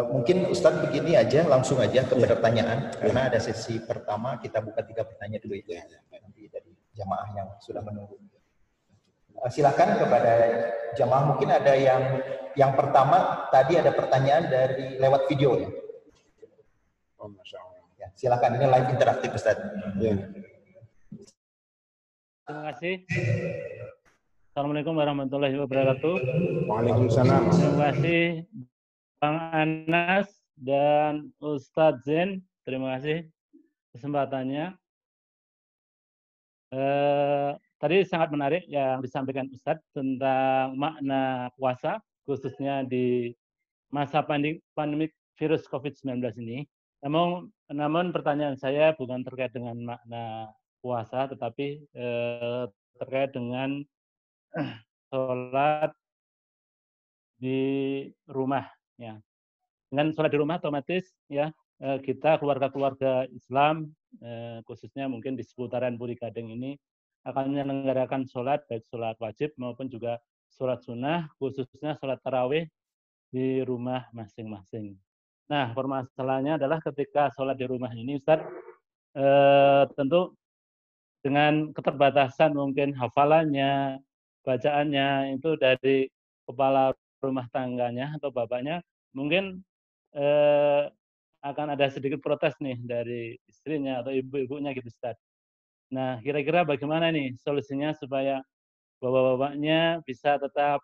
Mungkin Ustadz begini aja, langsung aja ke pertanyaan, karena ada sesi pertama, kita buka 3 pertanyaan dulu ya, nanti dari jamaah yang sudah menunggu. Silakan kepada jamaah, mungkin ada yang pertama, tadi ada pertanyaan dari lewat video ya. Oh, Masya Allah. Ya, silakan, ini live interaktif Ustadz. Ya. Terima kasih. Assalamualaikum warahmatullahi wabarakatuh. Waalaikumsalam. Terima kasih Bang Anas dan Ustadz Zain, terima kasih kesempatannya. Tadi sangat menarik yang disampaikan Ustadz tentang makna puasa, khususnya di masa pandemi virus COVID-19 ini. Namun pertanyaan saya bukan terkait dengan makna puasa, tetapi terkait dengan sholat di rumah. Ya, dengan sholat di rumah otomatis ya kita keluarga-keluarga Islam khususnya mungkin di seputaran Puri Gading ini akan menyelenggarakan sholat, baik sholat wajib maupun juga sholat sunnah, khususnya sholat tarawih di rumah masing-masing. Nah, permasalahannya adalah ketika sholat di rumah ini, Ustaz, tentu dengan keterbatasan mungkin hafalannya, bacaannya itu dari kepala rumah tangganya atau bapaknya, mungkin akan ada sedikit protes nih dari istrinya atau ibu-ibunya gitu, Ustaz. Nah, kira-kira bagaimana nih solusinya supaya bapak-bapaknya bisa tetap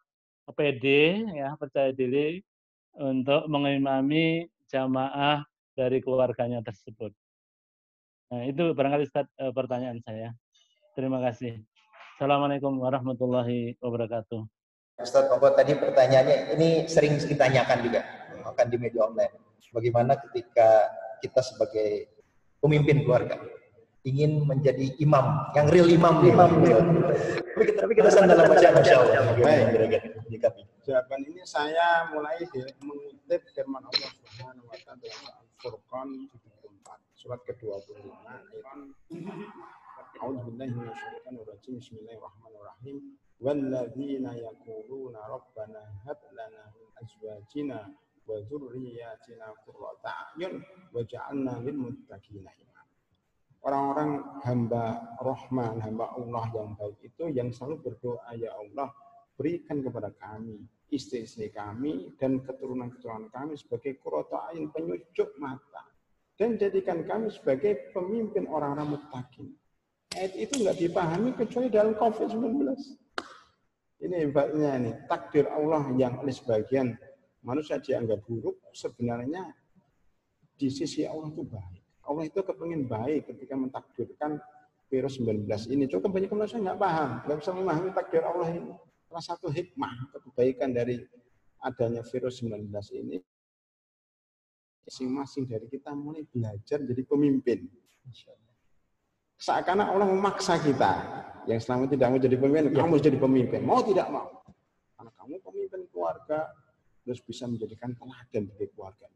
pede, ya, percaya diri untuk mengimami jamaah dari keluarganya tersebut. Nah, itu barangkali Ustaz pertanyaan saya. Terima kasih. Assalamualaikum warahmatullahi wabarakatuh. Ustaz, tadi pertanyaannya ini sering ditanyakan juga, akan di media online. Bagaimana ketika kita sebagai pemimpin keluarga, ingin menjadi imam, yang real imam nih. Tapi kita dalam bacaan Masya Allah. Baik. Jawaban ini saya mulai mengutip firman Allah Subhanahu wa taala dalam Al-Furqan 74 surat ke-25 ayat A'udzubillahi minasyaitonir rajim. Bismillahirrahmanirrahim. Walladzina yaquluna rabbana hab lana min azwajina wa dzurriyyatina qurrata a'yun waj'alna lil muttaqina imama. Orang-orang hamba Rahman, hamba Allah yang baik itu yang selalu berdoa, ya Allah, berikan kepada kami, istri-istri kami, dan keturunan-keturunan kami sebagai qurrata a'yun, penyucuk mata. Dan jadikan kami sebagai pemimpin orang-orang muttaqin. Ayat itu nggak dipahami kecuali dalam COVID-19. Ini hebatnya nih, takdir Allah yang oleh sebagian manusia dianggap buruk, sebenarnya di sisi Allah itu baik. Allah itu kepengin baik ketika mentakdirkan virus 19 ini. Cuma kebanyakan manusia nggak paham, nggak bisa memahami takdir Allah ini. Salah satu hikmah atau kebaikan dari adanya virus 19 ini, masing-masing dari kita mulai belajar jadi pemimpin. Seakan-akan Allah memaksa kita yang selama tidak mau jadi pemimpin, kamu harus jadi pemimpin. Mau tidak mau. Karena kamu pemimpin keluarga, terus bisa menjadikan teladan bagi keluarga.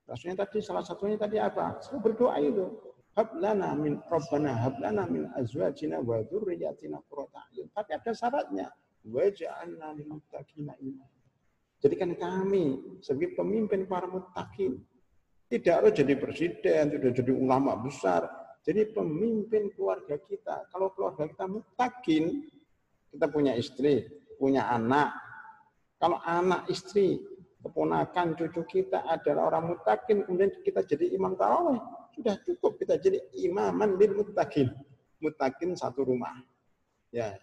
Rasulnya tadi, salah satunya tadi apa? Saya berdoa itu. Hablana min Rabbana hablana min azwajina wa dzurriyyatina qurrata a'yun. Tapi ada syaratnya. Waj'alna lil muttaqina imama. Jadikan kami sebagai pemimpin para muttaqin. Tidak harus jadi presiden, tidak jadi ulama besar. Jadi pemimpin keluarga kita. Kalau keluarga kita muttaqin, kita punya istri, punya anak. Kalau anak, istri, keponakan, cucu kita adalah orang muttaqin, kemudian kita jadi imam tarawih, sudah cukup kita jadi imaman lil muttaqin. Muttaqin satu rumah. Ya.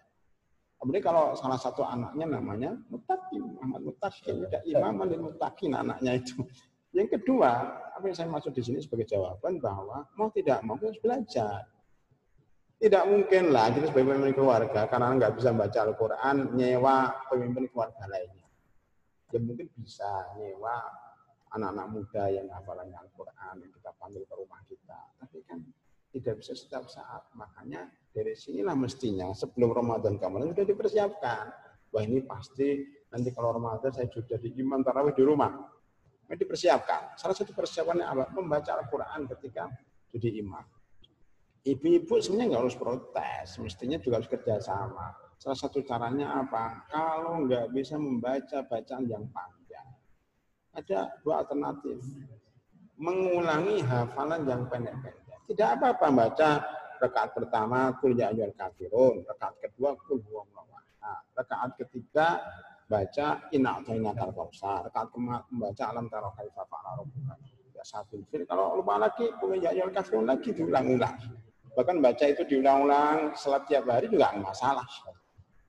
Kemudian kalau salah satu anaknya namanya muttaqin, Muhammad muttaqin, tidak imaman lil muttaqin anaknya itu. Yang kedua, apa yang saya maksud di sini sebagai jawaban bahwa mau tidak mau harus belajar. Tidak mungkin lah kita sebagai pemimpin keluarga karena nggak bisa baca Al-Quran nyewa pemimpin keluarga lainnya. Ya mungkin bisa nyewa anak-anak muda yang hafalannya Al-Quran yang kita panggil ke rumah kita. Tapi kan tidak bisa setiap saat. Makanya dari sinilah mestinya sebelum Ramadan kemarin sudah dipersiapkan. Wah ini pasti nanti kalau Ramadan saya sudah jadi imam tarawih di rumah. Dipersiapkan. Salah satu persiapannya apa? Membaca Al-Quran ketika jadi imam. Ibu-ibu sebenarnya nggak harus protes, mestinya juga harus kerjasama. Salah satu caranya apa? Kalau nggak bisa membaca bacaan yang panjang, ada dua alternatif. Mengulangi hafalan yang pendek-pendek. Tidak apa-apa baca rakaat pertama Qul ya ayyuhal kafirun, rakaat kedua Qul huwallahu ahad, rakaat ketiga baca inna a'tainakal kautsar, rakaat keempat membaca alam tara kaifa fa'ala rabbuka ya sabil fil. Kalau lupa lagi Qul ya ayyuhal kafirun lagi diulang-ulang. Bahkan baca itu diulang-ulang setiap hari juga enggak masalah.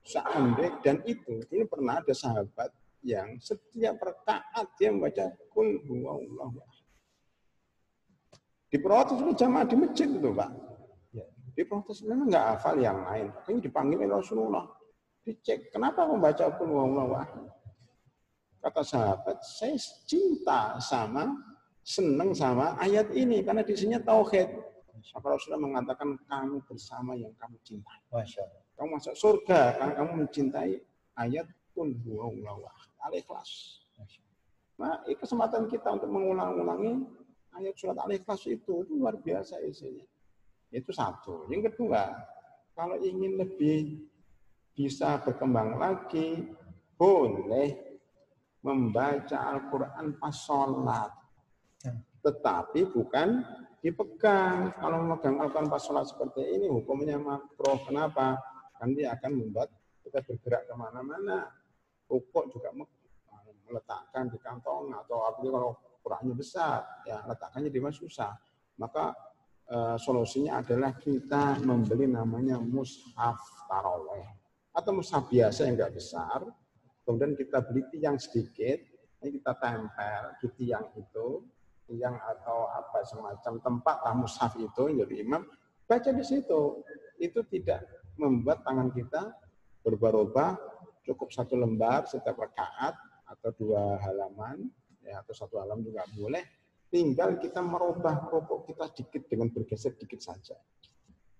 Seandainya dan itu dulu pernah ada sahabat yang setiap rakaat dia membaca Qul huwallahu ahad. Diprotes oleh jamaah di masjid itu, Pak. Diprotes memang enggak hafal yang lain. Ini dipanggil oleh Rasulullah. Dicek, kenapa membaca Qul huwallahu ahad? Kata sahabat, saya cinta sama, senang sama ayat ini karena di sini tauhid. Maka Rasulullah mengatakan kamu bersama yang kamu cintai. Masya Allah. Kamu masuk surga karena kamu mencintai ayat Qul huwallahu ahad. Al-Ikhlas. Nah, ini kesempatan kita untuk mengulang-ulangi ayat surat Al-Ikhlas itu luar biasa isinya. Itu satu. Yang kedua, kalau ingin lebih bisa berkembang lagi, boleh membaca Al-Quran pas sholat. Tetapi bukan dipegang. Kalau memegang Al-Quran pas sholat seperti ini, hukumnya makruh. Kenapa? Kan dia akan membuat kita bergerak kemana-mana. Rukuk juga meletakkan di kantong, atau apalagi kalau Qurannya besar, ya letakkannya di mana susah. Maka solusinya adalah kita membeli namanya mushaf tarawih. Atau mushaf biasa yang enggak besar, kemudian kita beli tiang sedikit, ini kita tempel di tiang itu, tiang atau apa semacam tempat mushaf itu jadi imam, baca di situ. Itu tidak membuat tangan kita berubah-ubah, cukup satu lembar setiap rakaat atau 2 halaman, ya atau 1 halaman juga boleh. Tinggal kita merubah rokok kita sedikit dengan bergeser dikit saja.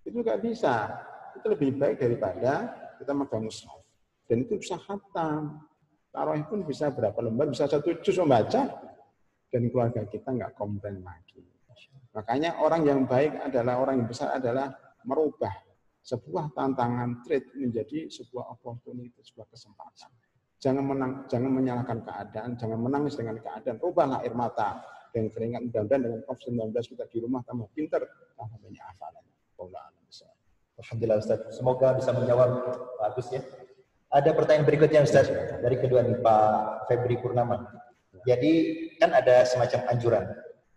Itu nggak bisa. Itu lebih baik daripada kita megang mushaf. Dan itu bisa khatam. Tarawih pun bisa berapa lembar, bisa 1 juz membaca, dan keluarga kita nggak komplain lagi. Makanya orang yang baik adalah, orang yang besar adalah merubah sebuah tantangan trade menjadi sebuah opportunity, sebuah kesempatan. Jangan menyalahkan keadaan, jangan menangis dengan keadaan. Rubahlah air mata dan keringat, mudah-mudahan dengan COVID-19 kita di rumah tambah pinter, tambah banyak hafalan. Alhamdulillah Ustaz. Semoga bisa menjawab Pak Agus ya. Ada pertanyaan berikutnya Ustaz dari kedua nih Pak Febri Purnama. Jadi kan ada semacam anjuran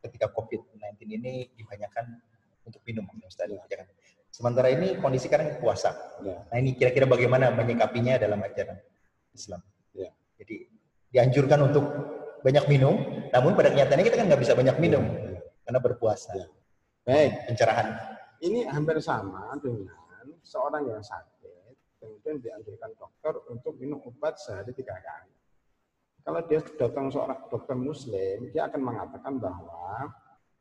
ketika COVID-19 ini dibanyakan untuk minum Ustaz. Ya kan? Sementara ini kondisi sekarang puasa. Ya. Nah ini kira-kira bagaimana menyikapinya dalam ajaran Islam? Ya. Jadi dianjurkan untuk banyak minum, namun pada kenyataannya kita kan nggak bisa banyak minum karena berpuasa. Ya. Baik, Pencerahan. ini hampir sama dengan seorang yang sakit, kemudian dianjurkan dokter untuk minum obat sehari 3 kali. Kalau dia datang seorang dokter muslim, dia akan mengatakan bahwa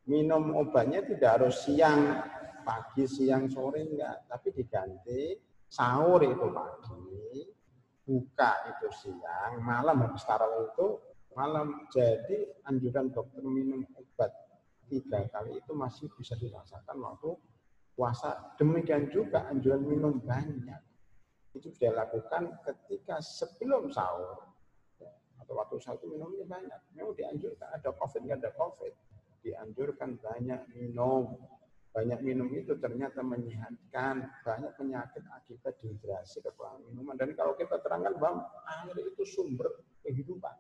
minum obatnya tidak harus siang, pagi, siang, sore, enggak. Tapi diganti sahur itu pagi, buka itu siang, malam habis tarawih itu malam. Jadi anjuran dokter minum obat 3 kali itu masih bisa dirasakan waktu puasa. Demikian juga anjuran minum banyak. Itu dia lakukan ketika sebelum sahur. Atau waktu sahur itu minumnya banyak. Memang dianjurkan, ada COVID, nggak ada COVID. Dianjurkan banyak minum. Banyak minum itu ternyata menyehatkan banyak penyakit akibat dehidrasi, kekurangan minuman. Dan kalau kita terangkan bahwa air itu sumber kehidupan.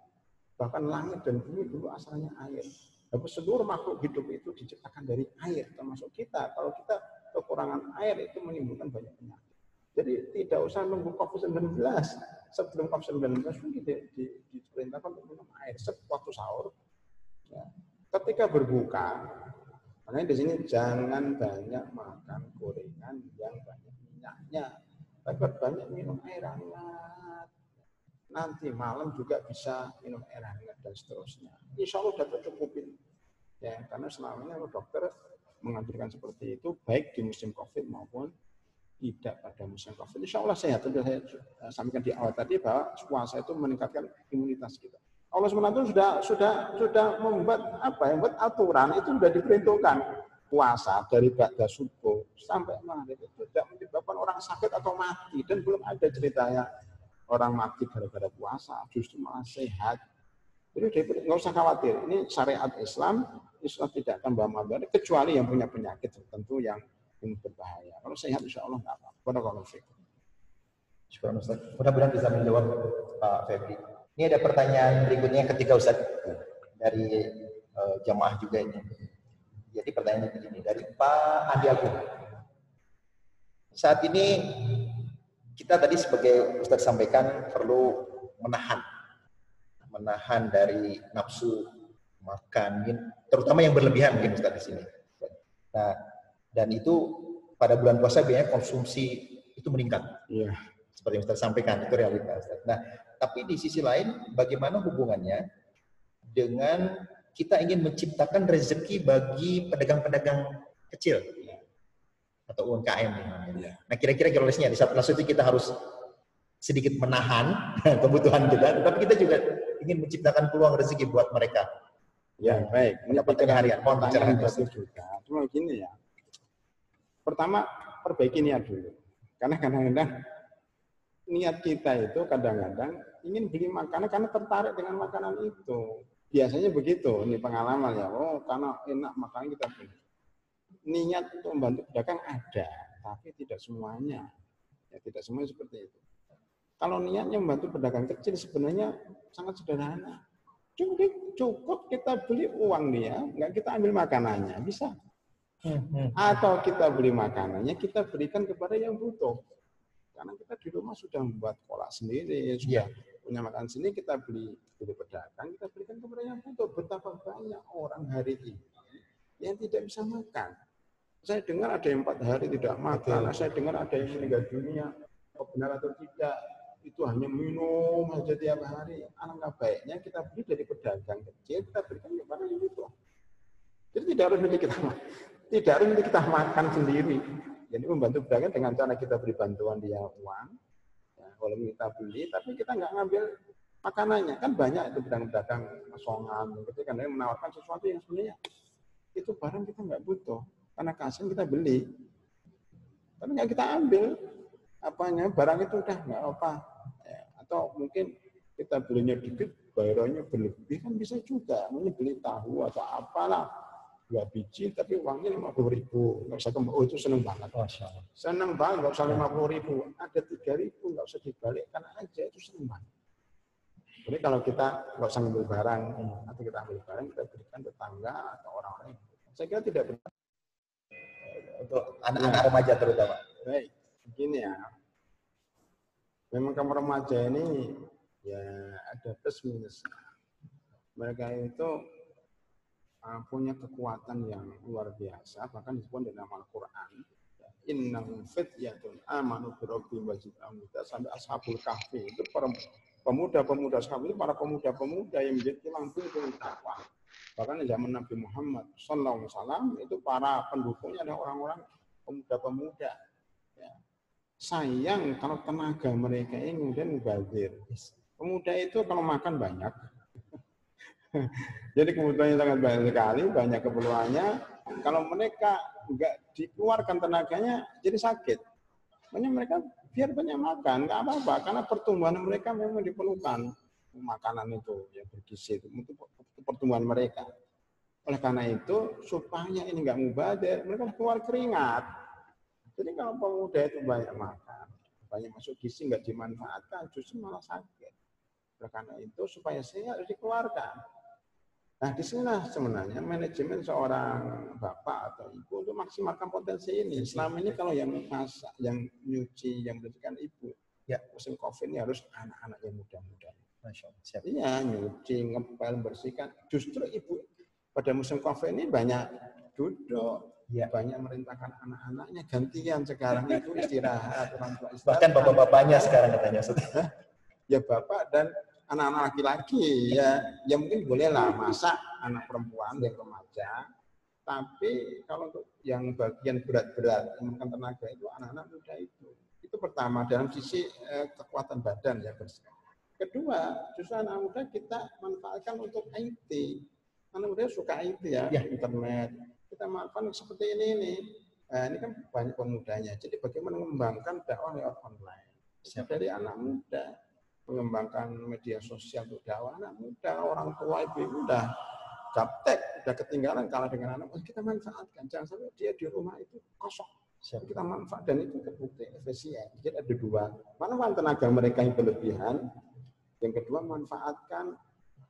Bahkan langit dan bumi dulu asalnya air. Tapi seluruh makhluk hidup itu diciptakan dari air, termasuk kita. Kalau kita kekurangan air itu menimbulkan banyak penyakit. Jadi tidak usah nunggu COVID-19. Sebelum COVID-19 pun diperintahkan untuk minum air waktu sahur. Ya. Ketika berbuka, makanya di sini jangan banyak makan gorengan yang banyak minyaknya. Tapi banyak minum air hangat. Nanti malam juga bisa minum air hangat dan seterusnya. Insya Allah sudah tercukupin. Ya, karena selama ini dokter menganjurkan seperti itu, baik di musim COVID maupun tidak pada musim COVID. Insya Allah sehat. Sudah saya sampaikan di awal tadi bahwa puasa itu meningkatkan imunitas kita. Allah SWT sudah membuat membuat aturan, itu sudah diperintahkan puasa dari ba'da subuh sampai maghrib itu tidak menyebabkan orang sakit atau mati, dan belum ada ceritanya orang mati gara-gara puasa, justru malah sehat. Jadi nggak usah khawatir. Ini syariat Islam tidak akan bawa madarat kecuali yang punya penyakit tertentu yang berbahaya. Kalau sehat insya Allah nggak apa-apa. Barakallahu fiikum. Syukur Ustaz. Mudah-mudahan bisa menjawab Pak Febri. Ini ada pertanyaan berikutnya ketika Ustaz dari jamaah juga ini. Jadi pertanyaannya begini dari Pak Andi Agung. Saat ini kita tadi sebagai Ustaz sampaikan perlu menahan dari nafsu makan, terutama yang berlebihan mungkin Ustaz di sini. Nah, dan itu pada bulan puasa biasanya konsumsi itu meningkat. Iya. Seperti yang Ustaz sampaikan, itu realitas. Nah, tapi di sisi lain bagaimana hubungannya dengan kita ingin menciptakan rezeki bagi pedagang-pedagang kecil atau UMKM. Nah, kira-kira kronologisnya di saat itu kita harus sedikit menahan kebutuhan kita, tetapi kita juga ingin menciptakan peluang rezeki buat mereka. Ya, baik. Mendapatkan harian. Mohon Pertanyaan bicara juga. Cuma gini ya. Pertama, perbaiki niat dulu. Karena kadang-kadang niat kita itu kadang-kadang ingin beli makanan karena tertarik dengan makanan itu. Biasanya begitu, ini pengalaman ya. Oh, karena enak makanan kita beli. Niat untuk membantu pedagang ada, tapi tidak semuanya. Ya, tidak semuanya seperti itu. Kalau niatnya membantu pedagang kecil sebenarnya sangat sederhana. Cukup kita beli uang dia, nggak kita ambil makanannya, bisa. Atau kita beli makanannya, kita berikan kepada yang butuh. Karena kita di rumah sudah membuat kolak sendiri, sudah punya makanan sendiri, kita beli pedagang, kita berikan kepada yang butuh. Betapa banyak orang hari ini yang tidak bisa makan. Saya dengar ada yang 4 hari tidak makan, saya dengar ada yang meninggal dunia, benar atau tidak, itu hanya minum saja tiap hari. Alangkah baiknya kita beli dari pedagang kecil, kita berikan kepada yang butuh. Jadi tidak harus milik kita makan sendiri. Jadi membantu pedagang dengan cara kita beri bantuan dia uang, ya, kalau kita beli, tapi kita nggak ngambil makanannya. Kan banyak itu pedagang-pedagang asongan, gitu kan, yang menawarkan sesuatu yang sebenarnya itu barang kita nggak butuh. Karena kasihan kita beli, tapi nggak kita ambil apanya, barang itu udah nggak apa. Ya, atau mungkin kita belinya dikit, bayarannya berlebih, kan bisa juga. Mungkin beli tahu atau apalah, 2 biji tapi uangnya 50.000, nggak usah kembali. Oh, itu seneng banget. Seneng banget, nggak usah 50.000, ada 3.000, nggak usah dibalikkan aja, itu seneng banget. Jadi kalau kita nggak usah ngambil barang atau kita ambil barang, kita berikan tetangga atau orang-orang yang saya kira tidak benar. Untuk anak-anak remaja terutama. Baik, begini ya. Memang kaum remaja ini ya ada plus minus. Mereka itu punya kekuatan yang luar biasa, bahkan disebut dalam Al-Quran. Innahum fityatun amanu birabbihim wa zidnahum huda, sampai Ashabul Kahfi itu pemuda-pemuda Ashab itu para pemuda-pemuda yang menjadi tulang punggung dakwah. Bahkan di zaman Nabi Muhammad SAW itu para pendukungnya adalah orang-orang pemuda-pemuda. Ya. Sayang kalau tenaga mereka ini kemudian mubazir. Pemuda itu kalau makan banyak. Jadi kebutuhannya sangat banyak sekali, banyak keperluannya. Kalau mereka nggak dikeluarkan tenaganya, jadi sakit. Makanya mereka biar banyak makan, nggak apa-apa, karena pertumbuhan mereka memang diperlukan makanan itu yang bergizi itu pertumbuhan mereka. Oleh karena itu, supaya ini nggak mubazir, mereka keluar keringat. Jadi kalau pemuda itu banyak makan, banyak masuk gizi nggak dimanfaatkan, justru malah sakit. Oleh karena itu, supaya sehat harus dikeluarkan. Nah, disinilah sebenarnya manajemen seorang bapak atau ibu untuk maksimalkan potensi ini. Selama ini kalau yang masak, yang nyuci, yang bersihkan ibu, ya musim COVID ini harus anak-anak yang muda-muda. Iya, nyuci, ngepel, bersihkan. Justru ibu pada musim COVID ini banyak duduk, ya, banyak merintahkan anak-anaknya. Gantian sekarang itu istirahat, orang tua istirahat. Bahkan bapak-bapaknya sekarang katanya. Ya bapak dan anak-anak laki-laki ya mungkin bolehlah masak anak perempuan yang remaja, tapi kalau untuk yang bagian berat-berat yang makan tenaga itu anak-anak muda itu pertama dalam sisi kekuatan badan ya bersih. Kedua, justru anak muda kita manfaatkan untuk IT. Anak muda suka IT ya, internet. Kita manfaatkan seperti ini. Nah, ini kan banyak pemudanya. Jadi bagaimana mengembangkan dakwah lewat online dari anak muda. Mengembangkan media sosial untuk dakwah anak muda, orang tua ibu udah gaptek, udah ketinggalan kalah dengan anak. Kita manfaatkan, jangan sampai dia di rumah itu kosong. Kita manfaatkan dan itu terbukti efisien. Jadi ada dua, manfaatkan tenaga mereka yang berlebihan. Yang kedua manfaatkan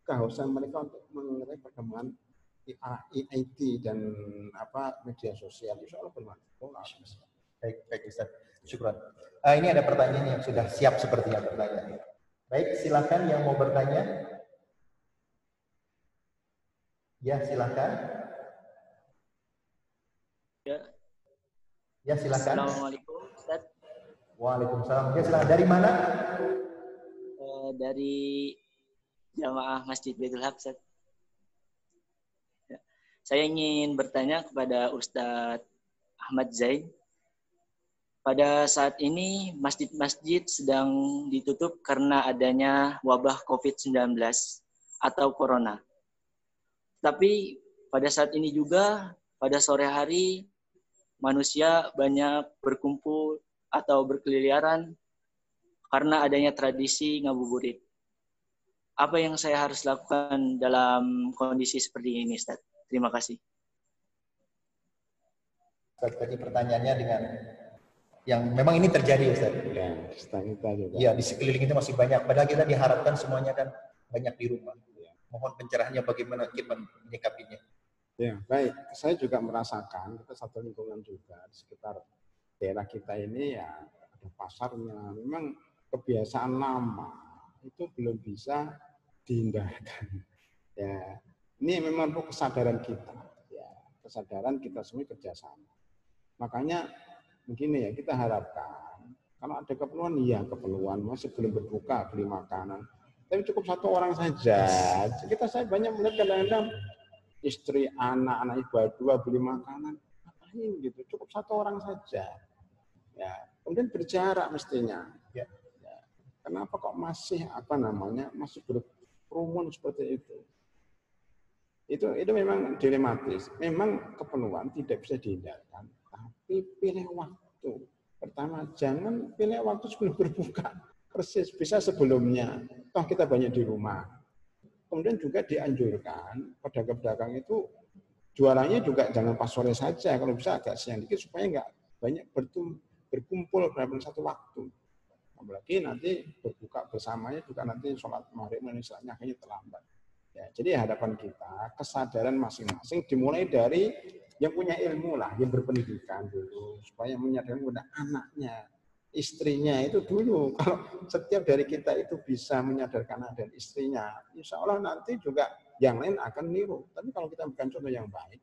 kehausan mereka untuk mengenai perkembangan IT dan media sosial. Insya Allah bermanfaat. Baik Ustaz. Syukran. Ini ada pertanyaan yang sudah siap sepertinya pertanyaan. Baik, silakan yang mau bertanya. Ya, silakan. Ya, silakan. Assalamualaikum, Ustaz. Waalaikumsalam. Ya, silakan. Dari mana? Dari Jamaah Masjid Baitul Haq, Ustaz. Ya. Saya ingin bertanya kepada Ustadz Ahmad Zain. Pada saat ini masjid-masjid sedang ditutup karena adanya wabah COVID-19 atau corona. Tapi pada saat ini juga pada sore hari manusia banyak berkumpul atau berkeliaran karena adanya tradisi ngabuburit. Apa yang saya harus lakukan dalam kondisi seperti ini, Ustaz? Terima kasih. Tadi pertanyaannya dengan yang memang ini terjadi, Ustaz. Ya, di sekeliling kita masih banyak. Padahal kita diharapkan semuanya kan banyak di rumah. Mohon pencerahannya bagaimana kita menyikapinya. Ya, baik. Saya juga merasakan, kita satu lingkungan juga di sekitar daerah kita ini ya ada pasarnya. Memang kebiasaan lama itu belum bisa dihindarkan. Ya, ini memang perlu kesadaran kita. Ya, kesadaran kita semua kerjasama. Makanya begini ya, kita harapkan kalau ada keperluan, ya keperluan masih belum berbuka, beli makanan. Tapi cukup satu orang saja. Saya banyak melihat kadang-kadang istri, anak ibu 2 beli makanan, ngapain gitu? Cukup 1 orang saja. Ya, kemudian berjarak mestinya. Ya. Kenapa kok masih masih berkerumun seperti itu? Itu memang dilematis. Memang keperluan tidak bisa dihindarkan, tapi pilih waktu. Pertama, jangan pilih waktu sebelum berbuka. Persis, bisa sebelumnya. Toh kita banyak di rumah. Kemudian juga dianjurkan pedagang-pedagang itu jualannya juga jangan pas sore saja, kalau bisa agak siang dikit supaya nggak banyak berkumpul dalam satu waktu. Apalagi nanti berbuka bersamanya juga nanti sholat maghrib misalnya akhirnya terlambat. Ya, jadi hadapan kita kesadaran masing-masing dimulai dari yang punya ilmu lah, yang berpendidikan dulu supaya menyadarkan kepada anaknya, istrinya itu dulu. Kalau setiap dari kita itu bisa menyadarkan anak dan istrinya, insya Allah nanti juga yang lain akan niru. Tapi kalau kita bukan contoh yang baik,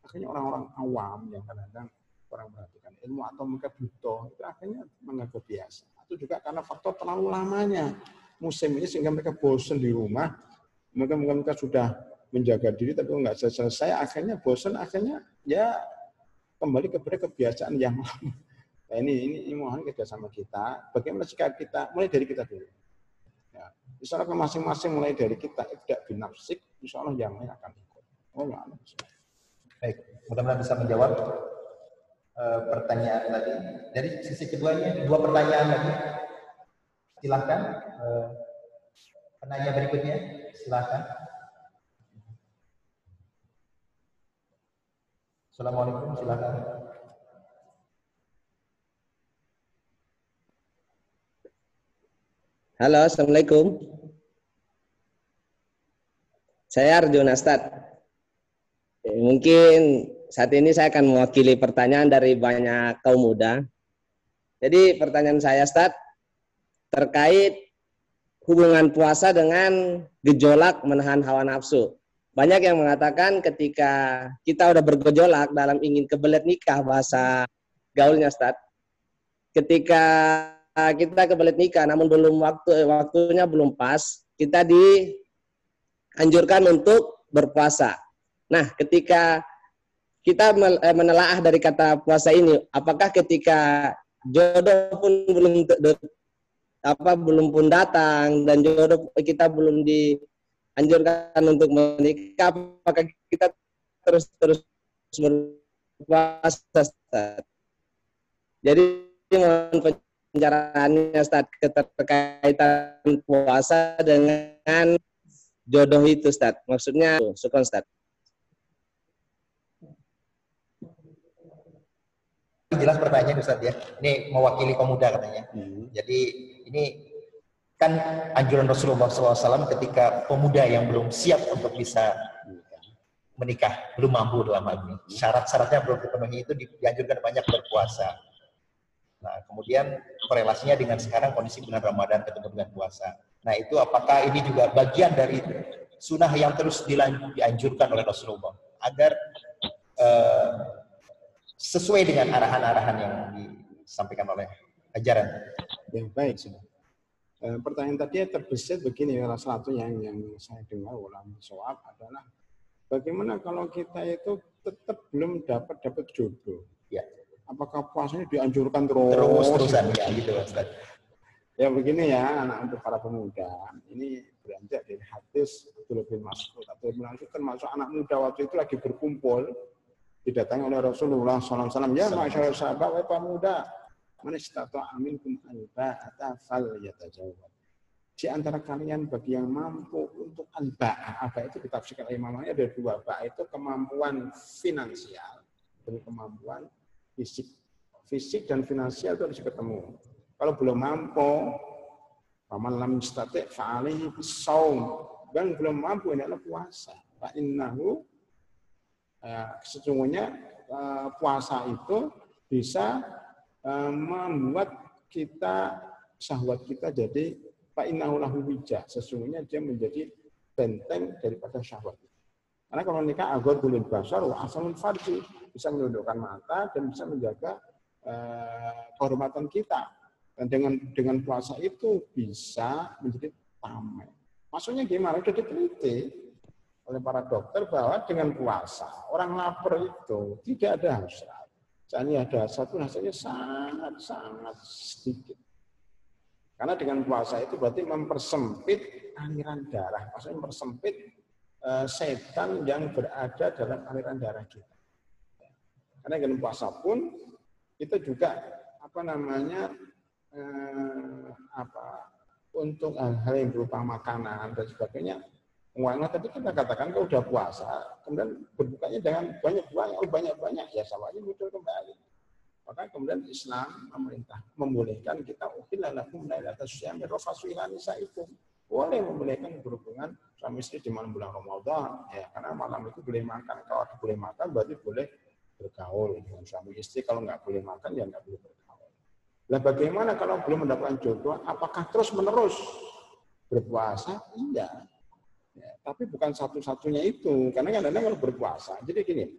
akhirnya orang-orang awam yang kadang-kadang kurang perhatikan ilmu atau mereka butuh, itu akhirnya menganggap biasa. Itu juga karena faktor terlalu lamanya musim ini sehingga mereka bosan di rumah. Mereka sudah menjaga diri tapi nggak selesai, akhirnya bosan, akhirnya ya kembali kepada kebiasaan yang lama. Nah, ini mohon kerjasama kita. Bagaimana sikap kita? Mulai dari kita dulu. Ya, insya Allah masing-masing mulai dari kita tidak binafsik, insya Allah yang lain akan ikut. Oh, ya. Baik, mudah-mudahan bisa menjawab pertanyaan tadi. Dari sisi keduanya, 2 pertanyaan lagi. Silakan. Penanya berikutnya, silakan. Assalamualaikum, silakan. Halo, Assalamualaikum. Saya Arjuna, Ustaz. Mungkin saat ini saya akan mewakili pertanyaan dari banyak kaum muda. Jadi pertanyaan saya, Ustaz, terkait hubungan puasa dengan gejolak menahan hawa nafsu. Banyak yang mengatakan ketika kita udah bergejolak dalam ingin kebelet nikah, bahasa gaulnya, Ustaz. Ketika kita kebelet nikah namun waktunya belum pas, kita dianjurkan untuk berpuasa. Nah, ketika kita menelaah dari kata puasa ini, apakah ketika jodoh pun belum pun datang dan jodoh kita belum dianjurkan untuk menikah, apakah kita terus berpuasa, Ustaz? Jadi mohon pencerahannya, Ustaz, keterkaitan puasa dengan jodoh itu, Ustaz. Maksudnya, syukran, Ustaz. Jelas pertanyaan, Ustaz, ya. Ini mewakili pemuda katanya. Jadi ini kan anjuran Rasulullah SAW ketika pemuda yang belum siap untuk bisa menikah, belum mampu dalam hal ini. Syarat-syaratnya belum dipenuhi, itu dianjurkan banyak berpuasa. Nah, kemudian korelasinya dengan sekarang kondisi bulan Ramadan ketemu dengan puasa. Nah, itu apakah ini juga bagian dari sunnah yang terus dianjurkan oleh Rasulullah agar sesuai dengan arahan-arahan yang disampaikan oleh ajaran. Ya, baik. Pertanyaan tadi terbesit begini, salah satu yang saya dengar ulama sholat adalah bagaimana kalau kita itu tetap belum dapat jodoh? Ya. Apakah puasanya dianjurkan terus-terusan ya gitu, Ustaz? Ya begini ya, anak untuk para pemuda. Ini beranjak dari hadis Abdullah bin Mas'ud. Abdullah bin Mas'ud termasuk anak muda waktu itu lagi berkumpul, didatangi oleh Rasulullah SAW. Ya, masyarakat sahabat, wahai pemuda, man istata'a minkum al-ba'ata falyatajawwaz. Di antara kalian bagi yang mampu untuk al-ba'ah, apa itu ditafsirkan oleh Imam Ahmad, ada 2. Ba'ah itu kemampuan finansial dan kemampuan fisik. Fisik dan finansial itu harus ketemu. Kalau belum mampu, faman lam yastati' fa'alaihi bis-shaum. Dan belum mampu, ini adalah puasa. Fa innahu, sesungguhnya puasa itu bisa membuat kita, syahwat kita jadi fa'innahu lahu wijah. Sesungguhnya dia menjadi benteng daripada syahwat. Karena kalau nikah agar bulil basar wa asalun farji, bisa menundukkan mata dan bisa menjaga kehormatan kita. Dan dengan puasa itu bisa menjadi tameng. Maksudnya gimana? Sudah diteliti oleh para dokter bahwa dengan puasa orang lapar itu tidak ada hasrat. Misalnya ada hasrat pun hasilnya sangat sedikit. Karena dengan puasa itu berarti mempersempit aliran darah, maksudnya mempersempit setan yang berada dalam aliran darah kita. Karena dengan puasa pun kita juga untuk hal-hal yang berupa makanan dan sebagainya. Uangnya tadi kita katakan kalau udah puasa, kemudian berbukanya dengan banyak-banyak, ya sawahnya muncul kembali. Maka kemudian Islam memerintah membolehkan kita uhillalakum lailatas syami rafatsu ila nisaikum. Boleh membolehkan berhubungan suami istri di malam bulan Ramadan, ya karena malam itu boleh makan. Kalau boleh makan berarti boleh bergaul dengan suami istri. Kalau nggak boleh makan ya nggak boleh bergaul. Nah, bagaimana kalau belum mendapatkan jodoh? Apakah terus menerus berpuasa? Iya. Ya, tapi bukan satu-satunya itu, karena kadang-kadang kalau berpuasa, jadi gini,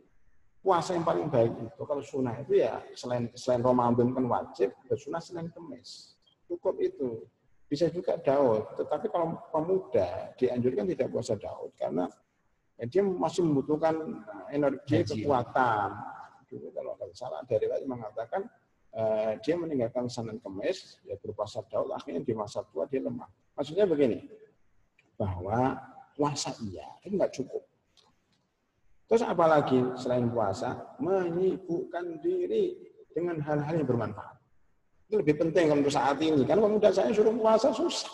puasa yang paling baik itu kalau sunnah itu ya selain Ramadan kan wajib, sunnah Senin Kemis, cukup itu. Bisa juga Daud, tetapi kalau pemuda dianjurkan tidak puasa Daud karena dia masih membutuhkan energi, kekuatan. Dulu kalau salah dari riwayat mengatakan dia meninggalkan Senin Kemis, ya berpuasa Daud, akhirnya di masa tua dia lemah. Maksudnya begini, bahwa puasa iya, itu nggak cukup. Terus apalagi selain puasa, menyibukkan diri dengan hal-hal yang bermanfaat. Itu lebih penting untuk saat ini. Karena pemuda saya suruh puasa susah.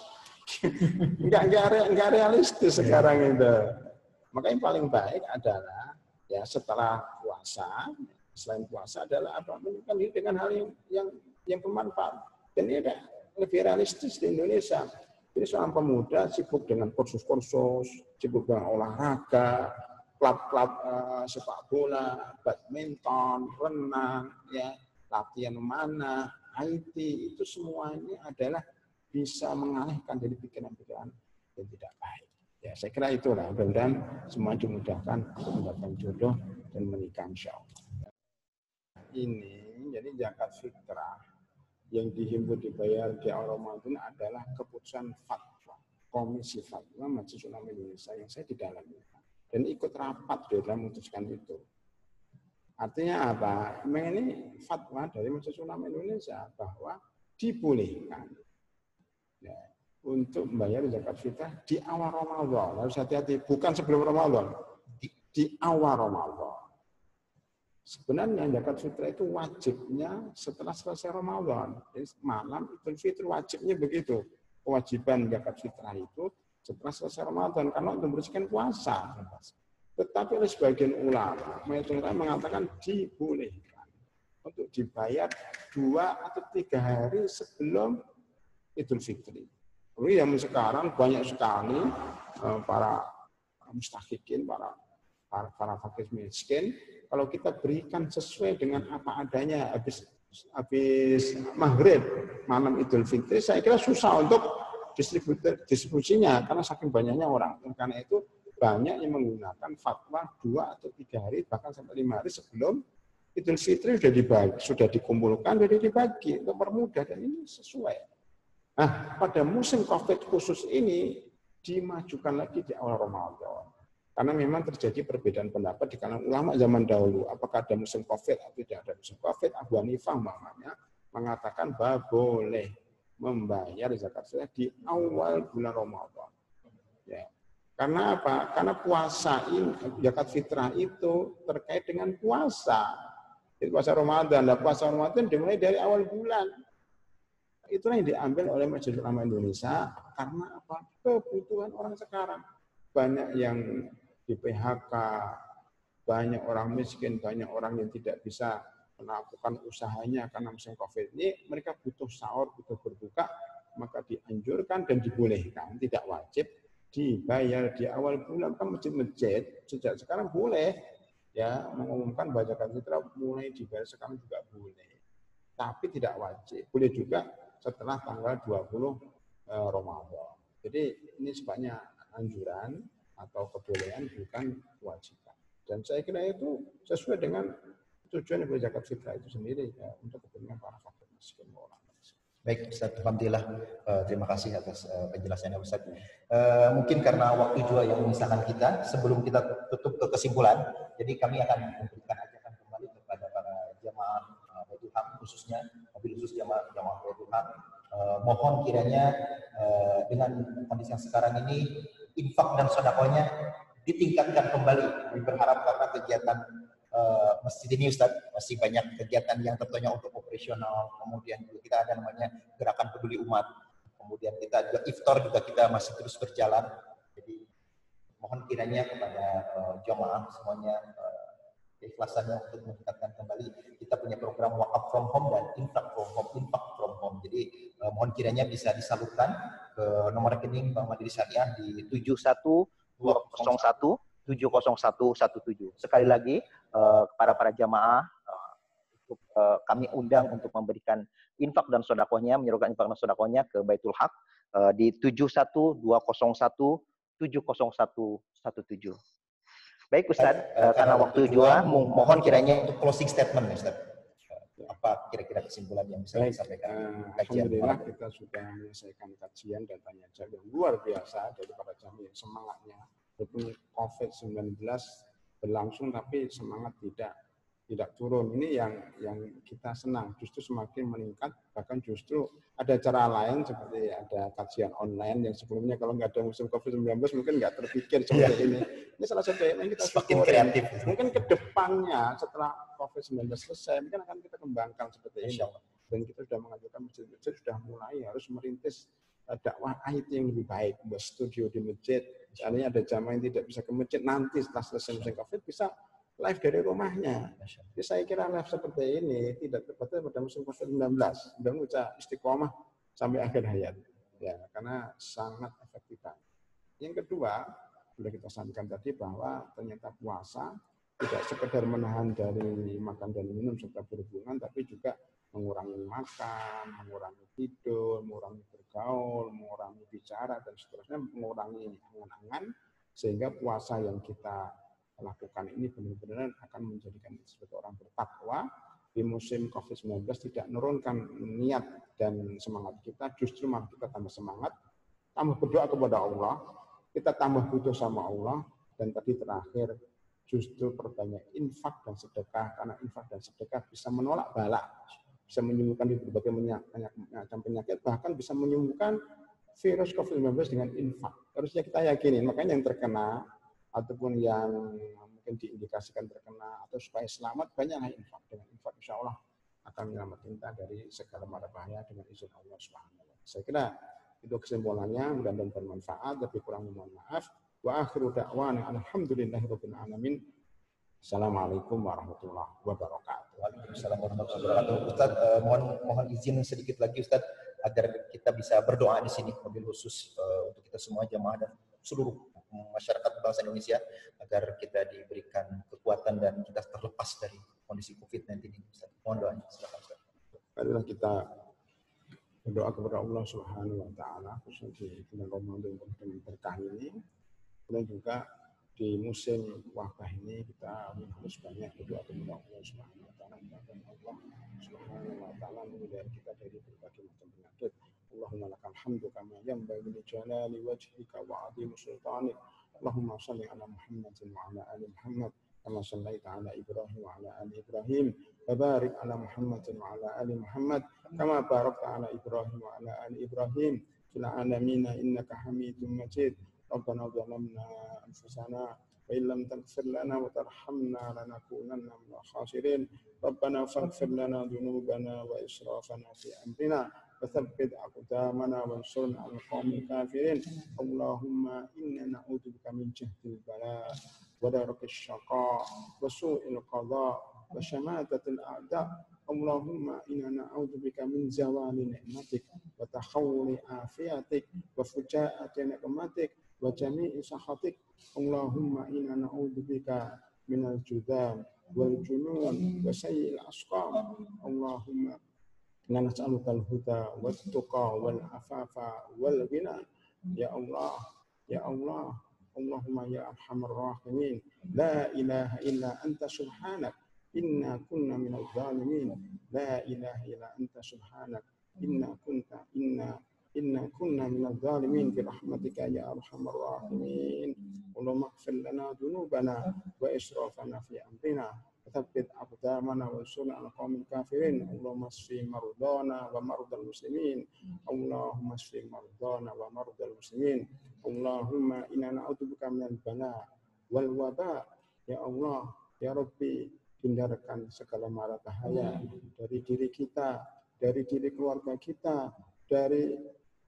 Nggak realistis sekarang itu. Maka yang paling baik adalah ya setelah puasa, selain puasa adalah apa? Menyibukkan diri dengan hal yang bermanfaat. Dan ini lebih realistis di Indonesia. Jadi seorang pemuda sibuk dengan kursus-kursus, sibuk dengan olahraga, klub-klub sepak bola, badminton, renang, ya, latihan memanah, IT, itu semuanya adalah bisa mengalihkan dari pikiran-pikiran yang tidak baik. Ya, saya kira itulah, mudah-mudahan semua dimudahkan untuk mendapatkan jodoh dan menikah insya Allah. Ini jadi zakat fitrah yang dihimpun dibayar di awal Ramadan adalah keputusan fatwa Komisi Fatwa Majelis Ulama Indonesia yang saya di dalamnya dan ikut rapat di dalam memutuskan itu. Artinya apa? Ini fatwa dari Majelis Ulama Indonesia bahwa dibolehkan ya, untuk membayar zakat fitrah di awal Ramadan. Harus hati-hati, bukan sebelum Ramadan, di awal Ramadan. Sebenarnya zakat fitrah itu wajibnya setelah selesai Ramadan. Jadi malam Idul Fitri wajibnya begitu. Kewajiban zakat fitrah itu setelah selesai Ramadan karena untuk membersihkan puasa. Tetapi oleh sebagian ulama mengatakan dibolehkan untuk dibayar 2 atau 3 hari sebelum Idul Fitri. Jadi yang sekarang banyak sekali para mustahikin, para fakir miskin, kalau kita berikan sesuai dengan apa adanya habis maghrib malam Idul Fitri, saya kira susah untuk distribusinya karena saking banyaknya orang. Karena itu banyak yang menggunakan fatwa 2 atau 3 hari bahkan sampai 5 hari sebelum Idul Fitri sudah dikumpulkan, sudah dibagi untuk permudah dan ini sesuai. Nah, pada musim Covid khusus ini dimajukan lagi di awal Ramadan. Karena memang terjadi perbedaan pendapat di kalangan ulama zaman dahulu. Apakah ada musim Covid atau tidak ada musim Covid? Abu Hanifah mengatakan bahwa boleh membayar zakat fitrah di awal bulan Ramadan. Ya. Karena apa? Karena puasa ini, zakat fitrah itu terkait dengan puasa. Jadi puasa Ramadan. Nah, puasa Ramadan dimulai dari awal bulan. Itulah yang diambil oleh Majelis Ulama Indonesia karena apa? Kebutuhan orang sekarang. Banyak yang di PHK, banyak orang miskin, banyak orang yang tidak bisa melakukan usahanya karena musim Covid ini, mereka butuh sahur, butuh berbuka, maka dianjurkan dan dibolehkan, tidak wajib dibayar di awal bulan. Kan masjid-masjid sejak sekarang boleh ya mengumumkan bahwa zakat fitrah mulai dibayar sekarang juga boleh, tapi tidak wajib. Boleh juga setelah tanggal 20 Ramadan. Jadi ini sebenarnya anjuran atau kebolehan bukan kewajiban. Dan saya kira itu sesuai dengan tujuan dari zakat fitrah itu sendiri ya, untuk kepentingan para fakir miskin orang. Baik, Ustaz, alhamdulillah. Terima kasih atas penjelasannya, Ustaz. Mungkin karena waktu juga yang memisahkan kita, sebelum kita tutup ke kesimpulan, jadi kami akan memberikan ajakan kembali kepada para jamaah Baitul Haq, khususnya mobil khusus jamaah Baitul Haq. Mohon kiranya dengan kondisi yang sekarang ini, infak dan sedekahnya ditingkatkan kembali. Kami berharap karena kegiatan masjid ini, Ustaz, masih banyak kegiatan yang tentunya untuk operasional, kemudian kita ada namanya gerakan peduli umat, kemudian kita juga iftar juga kita masih terus berjalan. Jadi mohon kiranya kepada jamaah semuanya keikhlasannya untuk meningkatkan kembali. Kita punya program wakaf from home dan infak from home. Jadi mohon kiranya bisa disalurkan ke nomor rekening Bank Mandiri Syariah di 71201 70117. Sekali lagi para jamaah kami undang untuk memberikan infak dan sedekahnya, menyuruhkan infak dan sedekahnya ke Baitul Haq di 71201 70117. Baik Ustaz, karena waktu juga mohon kiranya untuk closing statement Ustaz. Apa kira-kira kesimpulan yang bisa disampaikan? Alhamdulillah kita sudah menyelesaikan kajian dan tanya jawab yang luar biasa dari para jamaah, semangatnya. Walaupun COVID-19 berlangsung tapi semangat tidak turun. Ini yang kita senang, justru semakin meningkat. Bahkan justru ada cara lain seperti ada kajian online yang sebelumnya kalau nggak ada musim COVID-19 mungkin nggak terpikir seperti ini. Ini salah satu yang kita semakin kreatif. Mungkin ke depannya setelah COVID-19 selesai mungkin akan kita kembangkan seperti ini. Dan kita sudah mengajukan masjid-masjid sudah mulai harus merintis dakwah IT yang lebih baik, buat studio di masjid. Seandainya ada jamaah yang tidak bisa ke masjid, nanti setelah selesai musim COVID bisa live dari rumahnya. Jadi saya kira live seperti ini tidak terbatas pada musim COVID-19. Dan bisa istiqomah sampai akhir hayat. Ya, karena sangat efektif. Yang kedua, sudah kita sampaikan tadi bahwa ternyata puasa tidak sekedar menahan dari makan dan minum serta berhubungan, tapi juga mengurangi makan, mengurangi tidur, mengurangi bergaul, mengurangi bicara, dan seterusnya, mengurangi angan-angan, sehingga puasa yang kita lakukan ini benar-benar akan menjadikan kita sebagai orang bertakwa. Di musim COVID-19 tidak menurunkan niat dan semangat kita, justru malah kita tambah semangat, tambah berdoa kepada Allah, kita tambah butuh sama Allah, dan tadi terakhir justru perbanyak infak dan sedekah, karena infak dan sedekah bisa menolak bala, bisa menyembuhkan di berbagai macam penyakit, bahkan bisa menyembuhkan virus COVID-19 dengan infak. Harusnya kita yakinin, makanya yang terkena ataupun yang mungkin diindikasikan terkena atau supaya selamat, banyaklah infak. Dengan infak insya Allah akan menyelamatkan kita dari segala mara bahaya dengan izin Allah Subhanahu wa Ta'ala. Saya kira itu kesimpulannya, mudah-mudahan bermanfaat, lebih kurang mohon maaf. Wa akhiru da'wana alhamdulillahirabbil alamin. Assalamualaikum warahmatullahi wabarakatuh. Waalaikumsalam warahmatullahi wabarakatuh. Ustaz, mohon izin sedikit lagi Ustaz agar kita bisa berdoa di sini mobil khusus untuk kita semua jamaah dan seluruh masyarakat bangsa Indonesia agar kita diberikan kekuatan dan kita terlepas dari kondisi COVID-19 ini. Ustaz, mohon doanya. Silakan Ustaz. Marilah kita berdoa kepada Allah Subhanahu wa Ta'ala khususnya di bulan Ramadan yang berkah ini, dan juga di musim wabah ini kita harus banyak berdoa kepada Allah Subhanahu wa Ta'ala, dan Allah Subhanahu wa Ta'ala menghindari kita dari berbagai macam penyakit. Allahumma lakal hamdu kama yanbaghi li jalali wajhika wa 'azimi sultanik. Allahumma shalli ala Muhammadin wa ala ali Muhammad kama shallaita ala Ibrahim wa ala ali Ibrahim wa barik ala Muhammadin wa ala ali Muhammad kama barakta ala Ibrahim wa ala ali Ibrahim fil alamin innaka Hamidum Majid. Rabbana zalamna anfusana wa illam taghfir lana wa tarhamna lanakunanna minal khasirin. Rabbana faghfir lana dhunubana wa israfana fi amrina وثبت أقدامنا وانصرنا على القوم الكافرين. اللهم إنا نعوذ بك من جهد البلاء ودرك الشقاء وسوء القضاء وشماتة الأعداء. اللهم إنا نعوذ بك من زوال نعمتك وتحول عافيتك وفجاءة نقمتك وجميع سخطك. اللهم إنا نعوذ بك من الجذام والجنون وسيء الأسقام. اللهم إنا نسألك الهدى والتقى والعفاف والغنى. يا الله يا الله اللهم يا أرحم الراحمين لا إله إلا أنت سبحانك إنا كنا من الظالمين. لا إله إلا أنت سبحانك inna kunna minadh dhalimin bi rahmatika ya arhamar rahimin. Allahumma ighfir lana dhunubana wa israfana fi amrina thabbit aqdamana wa ansurna 'alal qaumil kafirin. Allahumma shfi mardana wa mardal muslimin. Allahumma shfi mardana wa mardal muslimin. Allahumma inna na'udzubika minal bala wal waba. Ya Allah, ya Rabbi, hindarkan segala mara bahaya dari diri kita, dari diri keluarga kita, dari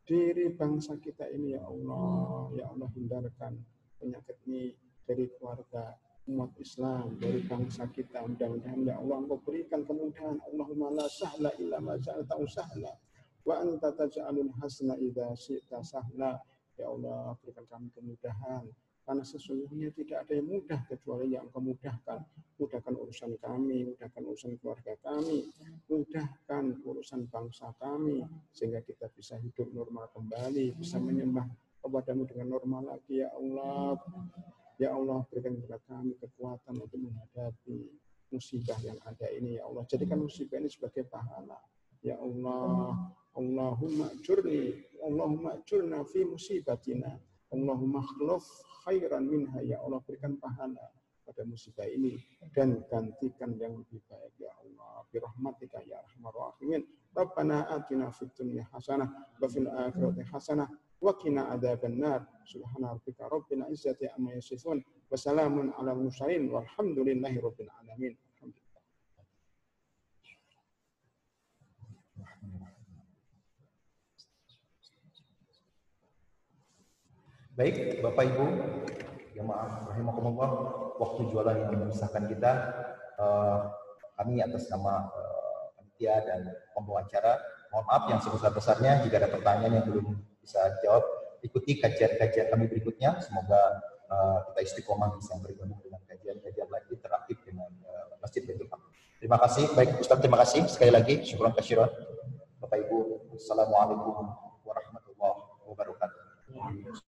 diri bangsa kita ini ya Allah. Ya Allah, hindarkan penyakit ini dari keluarga umat Islam, dari bangsa kita. Mudah-mudahan ya Allah Engkau berikan kemudahan. Allahumma la sahla illa ma ja'altahu sahla wa anta taj'alul hasana idza syi'ta sahla. Ya Allah, berikan kami kemudahan, karena sesungguhnya tidak ada yang mudah kecuali yang Engkau mudahkan. Mudahkan urusan kami, mudahkan urusan keluarga kami, mudahkan urusan bangsa kami, sehingga kita bisa hidup normal kembali, bisa menyembah kepadamu dengan normal lagi ya Allah. Ya Allah, berikan kepada kami kekuatan untuk menghadapi musibah yang ada ini ya Allah. Jadikan musibah ini sebagai pahala. Ya Allah, Allahumma ajurna fi musibatina. Allahumma akhluf khairan minha. Ya Allah, berikan pahala pada musibah ini dan gantikan yang lebih baik ya Allah. Bi rahmatika ya arhamar rahimin. Rabbana atina fid dunya hasanah wa fil akhirati hasanah wa qina adzabannar. Subhana rabbika rabbil izzati amma yasifun wa salamun alal mursalin walhamdulillahi rabbil alamin. Baik, Bapak Ibu, jamaah rahimakumullah, waktu jualan yang memisahkan kita, kami atas nama panitia dan pembawa acara, mohon maaf yang sebesar-besarnya jika ada pertanyaan yang belum bisa dijawab. Ikuti kajian-kajian kami berikutnya, semoga kita istiqomah bisa bergabung dengan kajian-kajian lagi interaktif dengan Masjid Baitul Haq. Terima kasih, baik Ustaz, terima kasih sekali lagi, syukran katsiran. Bapak Ibu, assalamualaikum warahmatullahi wabarakatuh. Semuanya.